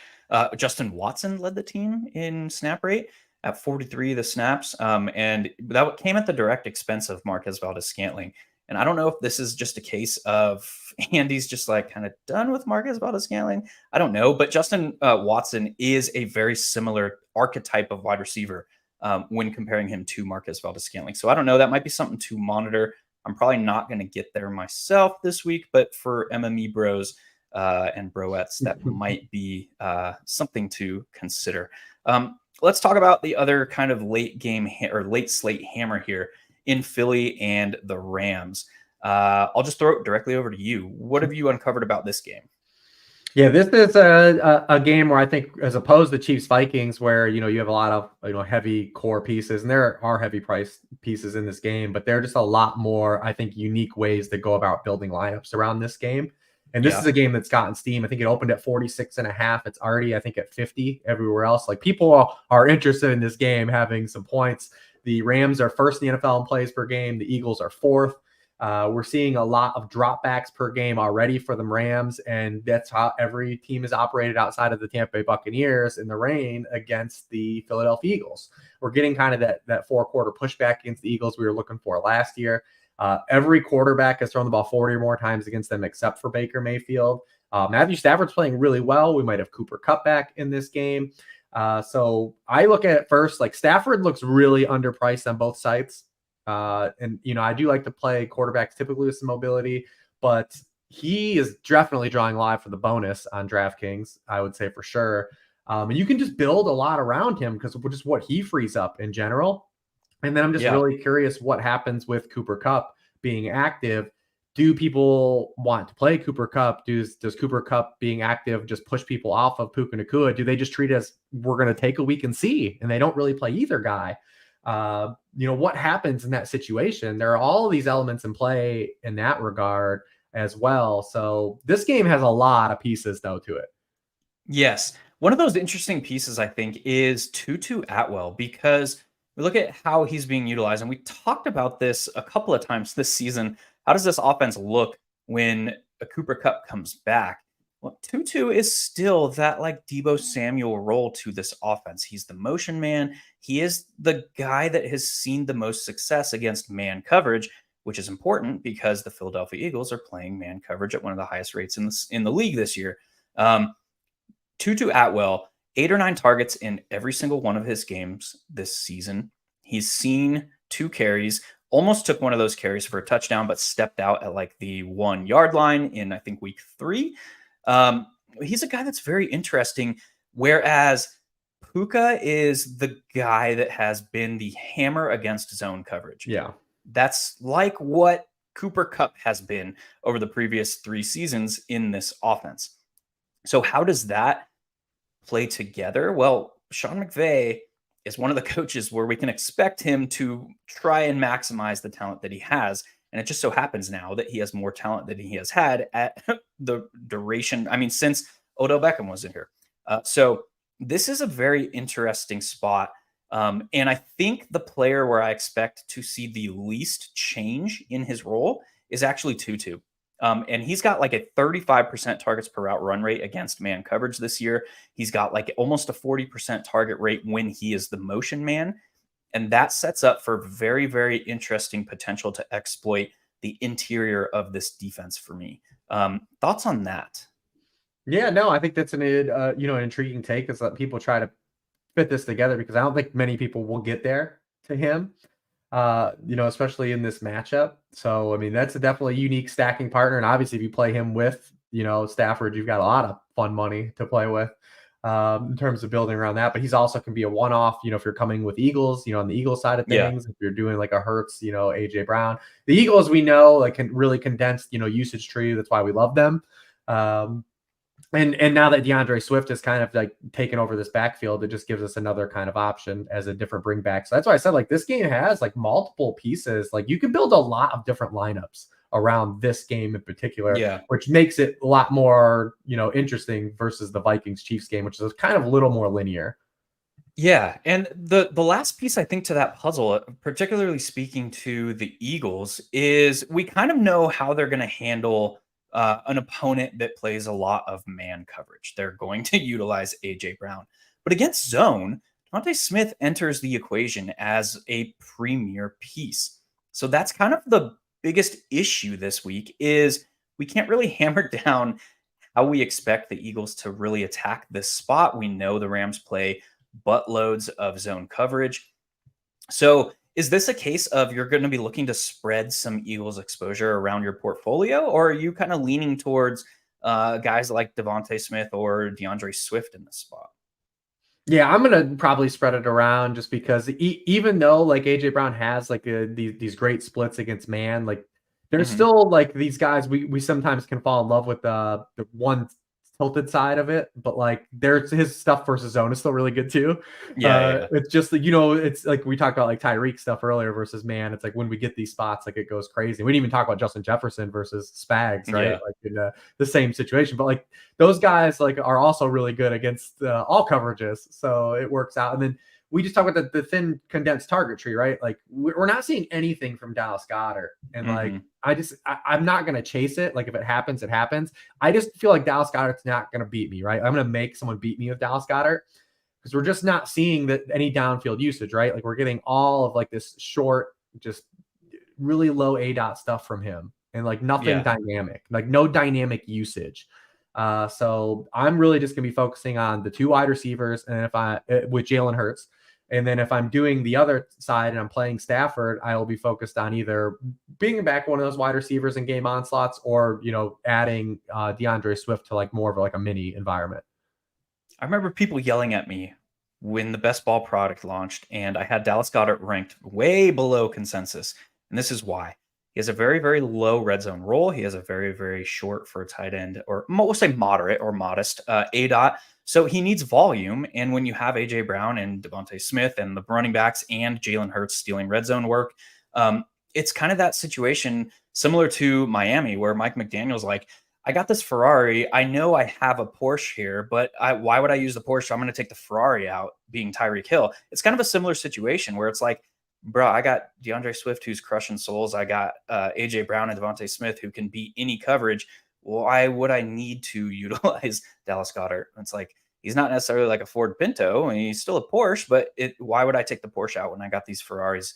Justin Watson led the team in snap rate. at 43 the snaps. And that came at the direct expense of Marquez Valdez-Scantling. And I don't know if this is just a case of Andy's just like kind of done with Marquez Valdez-Scantling. I don't know, but Justin Watson is a very similar archetype of wide receiver when comparing him to Marquez Valdez-Scantling. So I don't know. That might be something to monitor. I'm probably not going to get there myself this week, but for MME bros and broettes, that might be something to consider. Let's talk about the other kind of late game or late slate hammer here in Philly and the Rams. I'll just throw it directly over to you. What have you uncovered about this game? Yeah, this is a game where I think, as opposed to Chiefs Vikings, where you have a lot of heavy core pieces, and there are heavy price pieces in this game, but there are just a lot more, I think, unique ways to go about building lineups around this game. And this is a game that's gotten steam. I think it opened at 46.5. It's already, I think, at 50 everywhere else. Like, people are interested in this game having some points. The Rams are first in the NFL in plays per game. The Eagles are fourth. We're seeing a lot of dropbacks per game already for the Rams, and that's how every team is operated outside of the Tampa Bay Buccaneers in the rain against the Philadelphia Eagles. We're getting kind of that four-quarter pushback against the Eagles we were looking for last year. Every quarterback has thrown the ball 40 or more times against them except for Baker Mayfield. Matthew Stafford's playing really well. We might have Cooper Kupp back in this game. So I look at it first, like, Stafford looks really underpriced on both sides. And I do like to play quarterbacks typically with some mobility, but he is definitely drawing live for the bonus on DraftKings, I would say, for sure. And you can just build a lot around him because of just what he frees up in general. And then I'm just really curious what happens with Cooper Kupp being active. Do people want to play Cooper Kupp? Does Cooper Kupp being active just push people off of Puka Nacua? Do they just treat it as, we're going to take a week and see, and they don't really play either guy? What happens in that situation? There are all of these elements in play in that regard as well. So this game has a lot of pieces, though, to it. Yes. One of those interesting pieces, I think, is Tutu Atwell, because we look at how he's being utilized, and we talked about this a couple of times this season. How does this offense look when a Cooper Kupp comes back? Well, Tutu is still that like Deebo Samuel role to this offense. He's the motion man. He is the guy that has seen the most success against man coverage, which is important because the Philadelphia Eagles are playing man coverage at one of the highest rates in the league this year. Tutu Atwell, 8 or 9 targets in every single one of his games this season. He's seen 2 carries, almost took one of those carries for a touchdown, but stepped out at like the 1 yard line in, I think, week 3. He's a guy that's very interesting, whereas Puka is the guy that has been the hammer against zone coverage. Yeah. That's like what Cooper Kupp has been over the previous 3 seasons in this offense. So how does that play together? Well, Sean McVay is one of the coaches where we can expect him to try and maximize the talent that he has. And it just so happens now that he has more talent than he has had at the duration. I mean, since Odell Beckham was in here. So this is a very interesting spot. And I think the player where I expect to see the least change in his role is actually Tutu. And he's got like a 35% targets per route run rate against man coverage this year. He's got like almost a 40% target rate when he is the motion man. And that sets up for very, very interesting potential to exploit the interior of this defense for me. Thoughts on that? Yeah, no, I think that's an intriguing take, is that people try to fit this together, because I don't think many people will get there to him, especially in this matchup. So, I mean, that's a definitely unique stacking partner. And obviously, if you play him with, Stafford, you've got a lot of fun money to play with in terms of building around that. But he's also can be a one-off, if you're coming with Eagles, on the Eagles side of things, if you're doing like a Hurts, AJ Brown. The Eagles, we know, like, can really condensed, usage tree. That's why we love them. And now that DeAndre Swift is kind of like taken over this backfield, it just gives us another kind of option as a different bring back. So that's why I said, like, this game has like multiple pieces. Like, you can build a lot of different lineups around this game in particular, which makes it a lot more, interesting versus the Vikings Chiefs game, which is kind of a little more linear. Yeah. And the last piece, I think, to that puzzle, particularly speaking to the Eagles, is we kind of know how they're going to handle an opponent that plays a lot of man coverage. They're going to utilize AJ Brown, but against zone, DeVonta Smith enters the equation as a premier piece. So that's kind of the biggest issue this week is we can't really hammer down how we expect the Eagles to really attack this spot. We know the Rams play buttloads of zone coverage. So is this a case of you're going to be looking to spread some Eagles exposure around your portfolio, or are you kind of leaning towards guys like DeVonta Smith or DeAndre Swift in this spot? Yeah, I'm gonna probably spread it around just because even though like AJ Brown has like these great splits against man, like there's still like these guys we sometimes can fall in love with the one tilted side of it, but like there's his stuff versus zone is still really good too. Yeah. It's just it's like we talked about like Tyreek stuff earlier versus man. It's like when we get these spots, like it goes crazy. We didn't even talk about Justin Jefferson versus Spags, right? Yeah. Like in the same situation, but like those guys like are also really good against all coverages, so it works out. And then we just talk about the thin condensed target tree, right? Like we're not seeing anything from Dallas Goedert, and like I'm not gonna chase it. Like if it happens, it happens. I just feel like Dallas Goedert's not gonna beat me, right? I'm gonna make someone beat me with Dallas Goedert because we're just not seeing that any downfield usage, right? Like we're getting all of like this short, just really low ADOT stuff from him, and like nothing dynamic, like no dynamic usage. So I'm really just gonna be focusing on the two wide receivers, and if I with Jalen Hurts. And then if I'm doing the other side and I'm playing Stafford, I will be focused on either bringing back one of those wide receivers in game onslots or, adding DeAndre Swift to like more of like a mini environment. I remember people yelling at me when the best ball product launched and I had Dallas Goedert ranked way below consensus. And this is why. He has a very, very low red zone role. He has a very, very short for a tight end, or we'll say moderate or modest ADOT. So he needs volume. And when you have AJ Brown and DeVonta Smith and the running backs and Jalen Hurts stealing red zone work, it's kind of that situation similar to Miami where Mike McDaniel's like, I got this Ferrari. I know I have a Porsche here, but why would I use the Porsche? I'm going to take the Ferrari out, being Tyreek Hill. It's kind of a similar situation where it's like, bro, I got DeAndre Swift who's crushing souls. I got AJ Brown and DeVonta Smith who can beat any coverage. Why would I need to utilize Dallas Goedert? It's like, he's not necessarily like a Ford Pinto, and he's still a Porsche, but why would I take the Porsche out when I got these Ferraris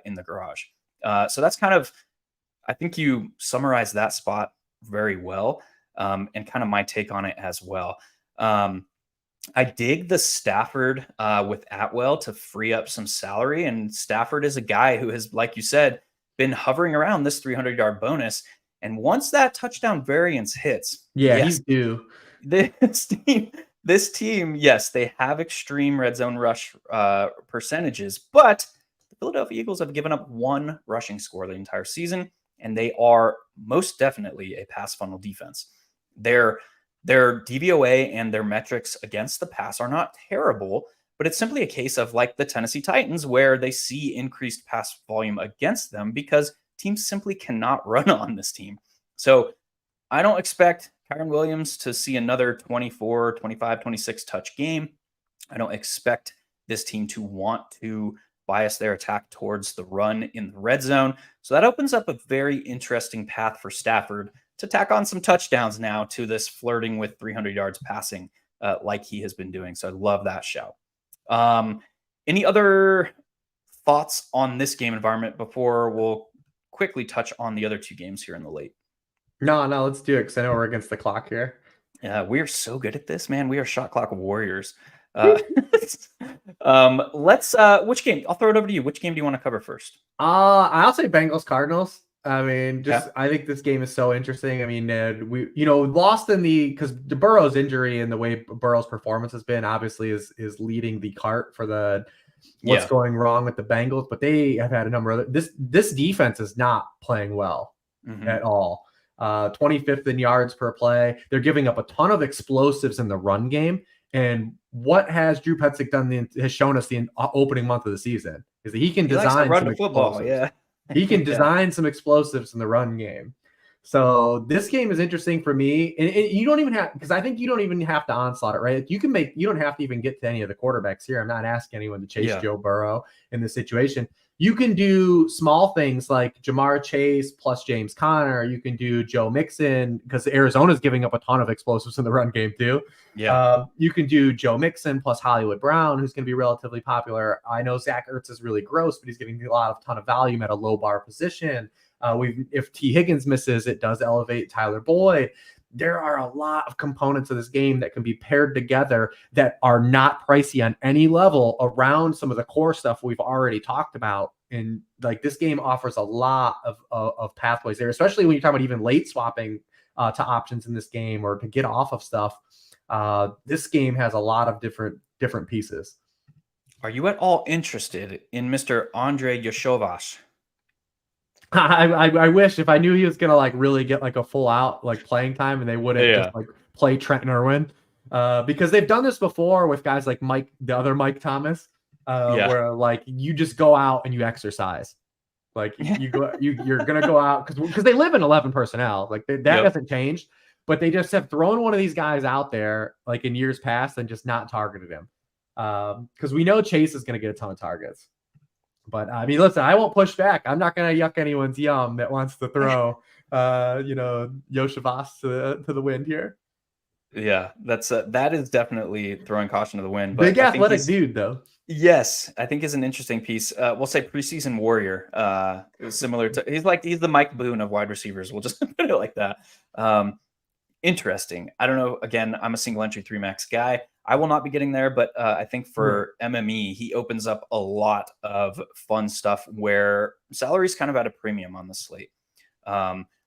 in the garage? So that's kind of, I think you summarized that spot very well, and kind of my take on it as well. I dig the Stafford with Atwell to free up some salary, and Stafford is a guy who has, like you said, been hovering around this 300-yard bonus. And once that touchdown variance hits, he's due. This team, yes, they have extreme red zone rush percentages, but the Philadelphia Eagles have given up one rushing score the entire season, and they are most definitely a pass funnel defense. Their DVOA and their metrics against the pass are not terrible, but it's simply a case of like the Tennessee Titans where they see increased pass volume against them because teams simply cannot run on this team. So I don't expect Kyren Williams to see another 24, 25, 26 touch game. I don't expect this team to want to bias their attack towards the run in the red zone. So that opens up a very interesting path for Stafford to tack on some touchdowns now to this flirting with 300 yards passing like he has been doing. So I love that shout. Any other thoughts on this game environment before we'll quickly touch on the other two games here in the late? No, let's do it because I know we're against the clock here. Yeah, we are so good at this, man. We are shot clock warriors. Let's which game? I'll throw it over to you. Which game do you want to cover first? I'll say Bengals Cardinals. I mean, I think this game is so interesting. I mean, we lost in because the Burrow's injury and the way Burrow's performance has been obviously is leading the cart for what's going wrong with the Bengals, but they have had a number of this defense is not playing well at all. 25th in yards per play. They're giving up a ton of explosives in the run game. And what has Drew Petzing done has shown us the opening month of the season is that he can design some explosives. Yeah. He can design some explosives in the run game. So this game is interesting for me. And you don't even have, because I think you don't even have to onslaught it, right? You don't have to even get to any of the quarterbacks here. I'm not asking anyone to chase Joe Burrow in this situation. you can do small things like Jamar Chase plus James Conner. You can do Joe Mixon because Arizona's giving up a ton of explosives in the run game too. Yeah. You can do Joe Mixon plus Hollywood Brown, who's going to be relatively popular. I know Zach Ertz is really gross, but he's getting a ton of volume at a low bar position. If T. Higgins misses, it does elevate Tyler Boyd. There are a lot of components of this game that can be paired together that are not pricey on any level around some of the core stuff we've already talked about. And like this game offers a lot of pathways there, especially when you're talking about even late swapping to options in this game or to get off of stuff. This game has a lot of different pieces. Are you at all interested in Mr. Andre Yoshovash? I wish if I knew he was gonna like really get like a full out like playing time and they wouldn't just like play Trent Irwin, because they've done this before with guys like Mike, the other Mike Thomas, where like you just go out and you exercise, like you're gonna go out because they live in 11 personnel, like that hasn't changed, but they just have thrown one of these guys out there like in years past and just not targeted him, because we know Chase is gonna get a ton of targets. But I mean, listen, I won't push back. I'm not going to yuck anyone's yum that wants to throw, Yoshavas to the wind here. Yeah, that is definitely throwing caution to the wind. But big athletic dude, though. Yes, I think is an interesting piece. We'll say preseason warrior. Similar to he's the Mike Boone of wide receivers. We'll just put it like that. Interesting. I don't know. Again, I'm a single entry 3-max guy. I will not be getting there, but I think for MME, he opens up a lot of fun stuff where salary is kind of at a premium on the slate.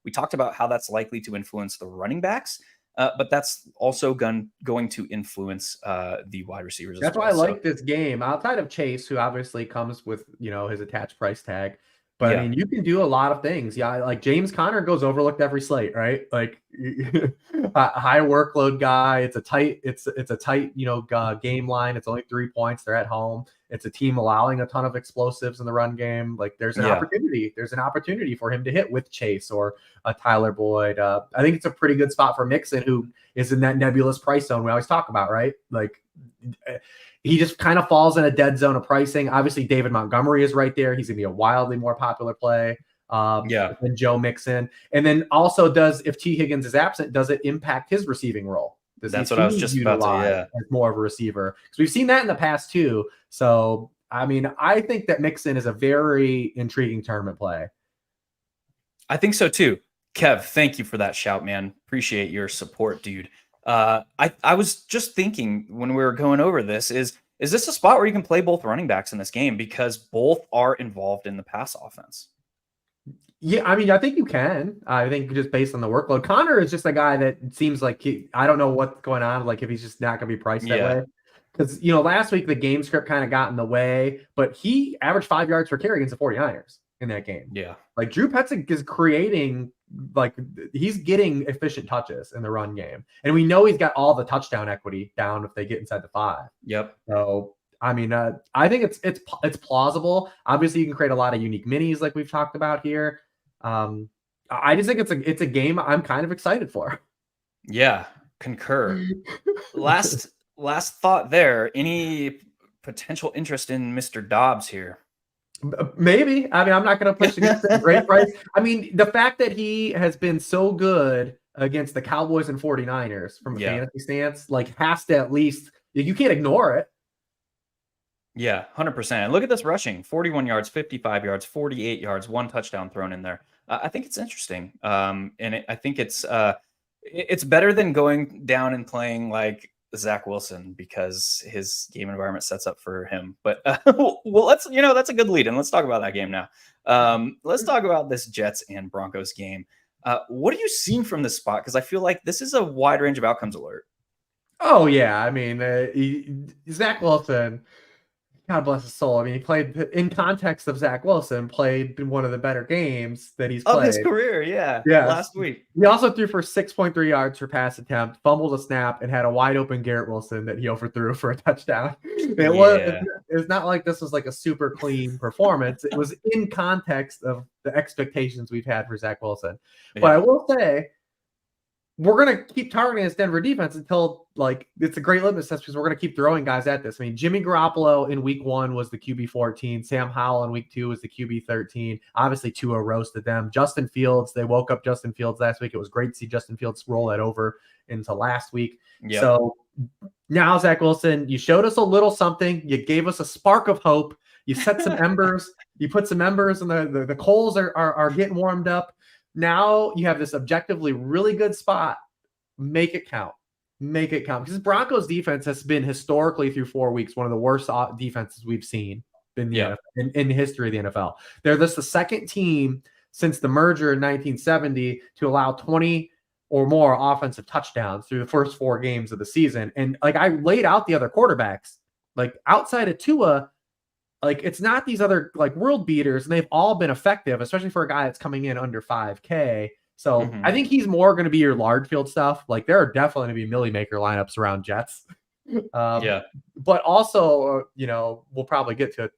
We talked about how that's likely to influence the running backs, but that's also going to influence the wide receivers. That's why I like this game outside of Chase, who obviously comes with, his attached price tag. But I mean, you can do a lot of things. Yeah, like James Conner goes overlooked every slate, right? Like a high workload guy. It's a tight, game line. It's only 3 points. They're at home. It's a team allowing a ton of explosives in the run game. Like there's an opportunity. There's an opportunity for him to hit with Chase or Tyler Boyd. I think it's a pretty good spot for Mixon, who is in that nebulous price zone we always talk about, right? Like he just kind of falls in a dead zone of pricing. Obviously, David Montgomery is right there. He's going to be a wildly more popular play than Joe Mixon. And then also if T. Higgins is absent, does it impact his receiving role? That's what I was just about to, as more of a receiver. Because we've seen that in the past too. So, I mean, I think that Mixon is a very intriguing tournament play. I think so too. Kev, thank you for that shout, man. Appreciate your support, dude. I was just thinking when we were going over this, is this a spot where you can play both running backs in this game because both are involved in the pass offense? Yeah, I mean, I think you can. I think just based on the workload. Connor is just a guy that seems like I don't know what's going on, like if he's just not going to be priced that way. Because, last week the game script kind of got in the way, but he averaged 5 yards per carry against the 49ers in that game. Yeah. Like Drew Petzing is creating, like he's getting efficient touches in the run game. And we know he's got all the touchdown equity down if they get inside the 5. Yep. So, I mean, I think it's plausible. Obviously, you can create a lot of unique minis like we've talked about here. I just think it's a game I'm kind of excited for. Yeah, concur. Last thought there. Any potential interest in Mr. Dobbs here? Maybe. I mean, I'm not going to push against it. Great price. I mean, the fact that he has been so good against the Cowboys and 49ers from a fantasy stance, like has to at least, you can't ignore it. Yeah, 100%. Look at this rushing: 41 yards, 55 yards, 48 yards, 1 touchdown thrown in there. I think it's interesting. I think it's better than going down and playing like Zach Wilson because his game environment sets up for him. But well, that's a good lead. And let's talk about that game now. Let's talk about this Jets and Broncos game. What are you seeing from this spot? Because I feel like this is a wide range of outcomes alert. Oh, yeah. I mean, Zach Wilson, God bless his soul. I mean, he played in context of Zach Wilson, played in one of the better games that he's played of his career. Yeah. Last week. He also threw for 6.3 yards per pass attempt, fumbled a snap, and had a wide open Garrett Wilson that he overthrew for a touchdown. It's not like this was like a super clean performance. It was in context of the expectations we've had for Zach Wilson. But I will say, we're going to keep targeting this Denver defense until like it's a great litmus test because we're going to keep throwing guys at this. I mean, Jimmy Garoppolo in week 1 was the QB 14. Sam Howell in week 2 was the QB 13. Obviously, Tua roasted them. Justin Fields, they woke up Justin Fields last week. It was great to see Justin Fields roll that over into last week. Yep. So now, Zach Wilson, you showed us a little something. You gave us a spark of hope. You set some embers. You put some embers, and the coals are getting warmed up. Now you have this objectively really good spot. Make it count. Make it count. Because Broncos defense has been historically through 4 weeks one of the worst defenses we've seen in the NFL, in the history of the NFL. They're just the second team since the merger in 1970 to allow 20 or more offensive touchdowns through the first 4 games of the season. And like I laid out the other quarterbacks, like outside of Tua, like it's not these other like world beaters, and they've all been effective, especially for a guy that's coming in under 5K. So I think he's more going to be your large field stuff. Like there are definitely going to be Millie Maker lineups around Jets. But also, we'll probably get to it.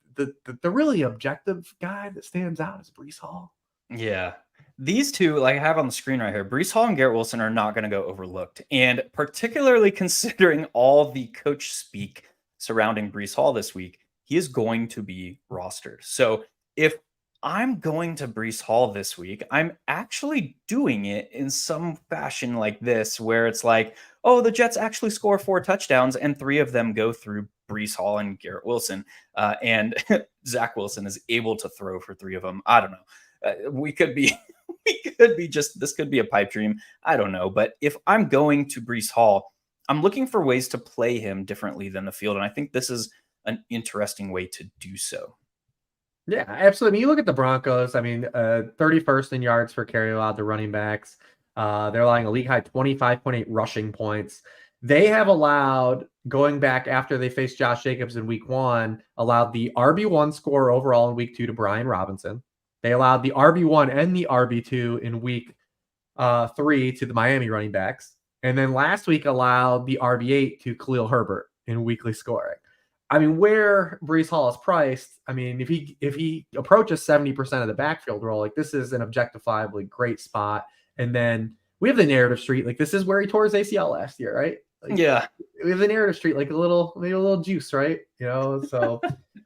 The really objective guy that stands out is Breece Hall. Yeah. These two, like I have on the screen right here, Breece Hall and Garrett Wilson are not going to go overlooked. And particularly considering all the coach speak surrounding Breece Hall this week, he is going to be rostered. So if I'm going to Breece Hall this week, I'm actually doing it in some fashion like this, where it's like, oh, the Jets actually score 4 touchdowns and 3 of them go through Breece Hall and Garrett Wilson. And Zach Wilson is able to throw for 3 of them. I don't know. This could be a pipe dream. I don't know. But if I'm going to Breece Hall, I'm looking for ways to play him differently than the field. And I think this is an interesting way to do so. Yeah, absolutely. I mean, you look at the Broncos, 31st in yards per carry allowed to running backs. They're allowing a league high 25.8 rushing points. They have allowed, going back after they faced Josh Jacobs in week 1, allowed the RB1 score overall in week 2 to Brian Robinson. They allowed the RB1 and the RB2 in week 3 to the Miami running backs. And then last week allowed the RB8 to Khalil Herbert in weekly scoring. I mean, where Breece Hall is priced, I mean, if he approaches 70% of the backfield role, like this is an objectifiably great spot. And then we have the narrative street, like this is where he tore his ACL last year, right? Like, yeah, we have the narrative street, like maybe a little juice, right? So,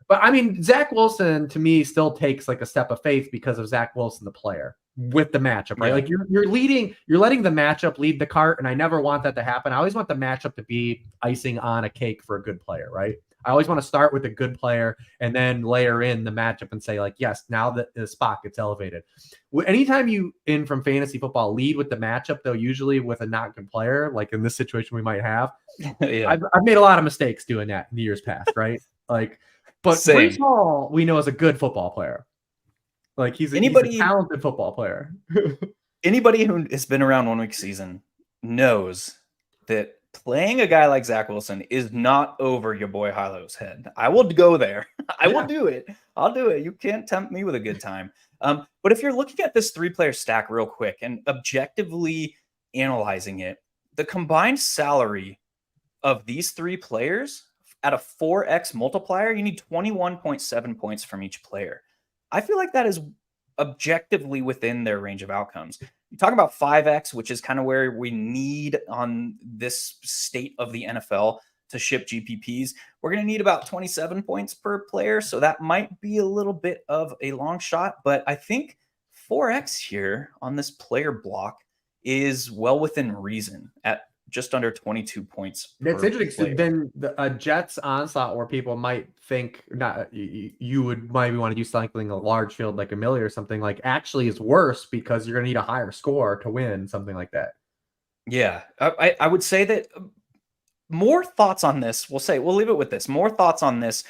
but I mean, Zach Wilson to me still takes like a step of faith because of Zach Wilson, the player, with the matchup, right? Yeah. Like you're letting the matchup lead the cart, and I never want that to happen. I always want the matchup to be icing on a cake for a good player, right? I always want to start with a good player and then layer in the matchup and say, like, yes, now that the spot gets elevated. Anytime you from fantasy football lead with the matchup, though, usually with a not good player, like in this situation we might have, I've made a lot of mistakes doing that in the years past, right? Like, but Breece Hall, we know is a good football player. Like he's a talented football player. Anybody who has been around 1 week season knows that playing a guy like Zach Wilson is not over your boy Hilow's head. I will go there. I will do it. I'll do it. You can't tempt me with a good time. But if you're looking at this 3-player stack real quick and objectively analyzing it, the combined salary of these 3 players at a 4x multiplier, you need 21.7 points from each player. I feel like that is objectively within their range of outcomes. You talk about 5x, which is kind of where we need on this state of the NFL to ship GPPs. We're going to need about 27 points per player. So that might be a little bit of a long shot, but I think 4x here on this player block is well within reason at just under 22 points. It's interesting. Then a Jets onslaught where people might think you would maybe want to do something a large field like a Millie or something, like actually is worse because you're going to need a higher score to win something like that. Yeah, I would say that more thoughts on this. We'll leave it with this. More thoughts on this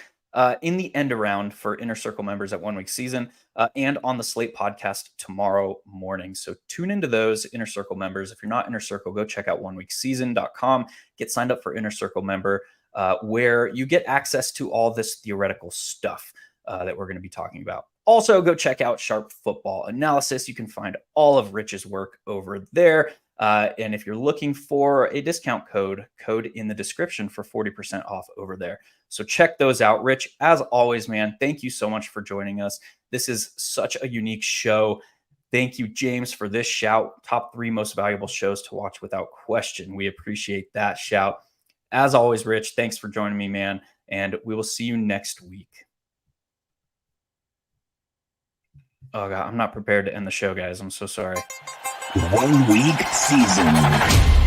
in the end around for Inner Circle members at 1 week season and on the Slate podcast tomorrow morning. So tune into those Inner Circle members. If you're not Inner Circle, go check out oneweekseason.com. Get signed up for Inner Circle member where you get access to all this theoretical stuff that we're going to be talking about. Also, go check out Sharp Football Analysis. You can find all of Rich's work over there. And if you're looking for a discount code in the description for 40% off over there. So check those out. Rich, as always, man, thank you so much for joining us. This is such a unique show. Thank you, James, for this shout. Top 3 most valuable shows to watch without question. We appreciate that shout. As always, Rich, thanks for joining me, man. And we will see you next week. Oh, God, I'm not prepared to end the show, guys. I'm so sorry. 1 week season.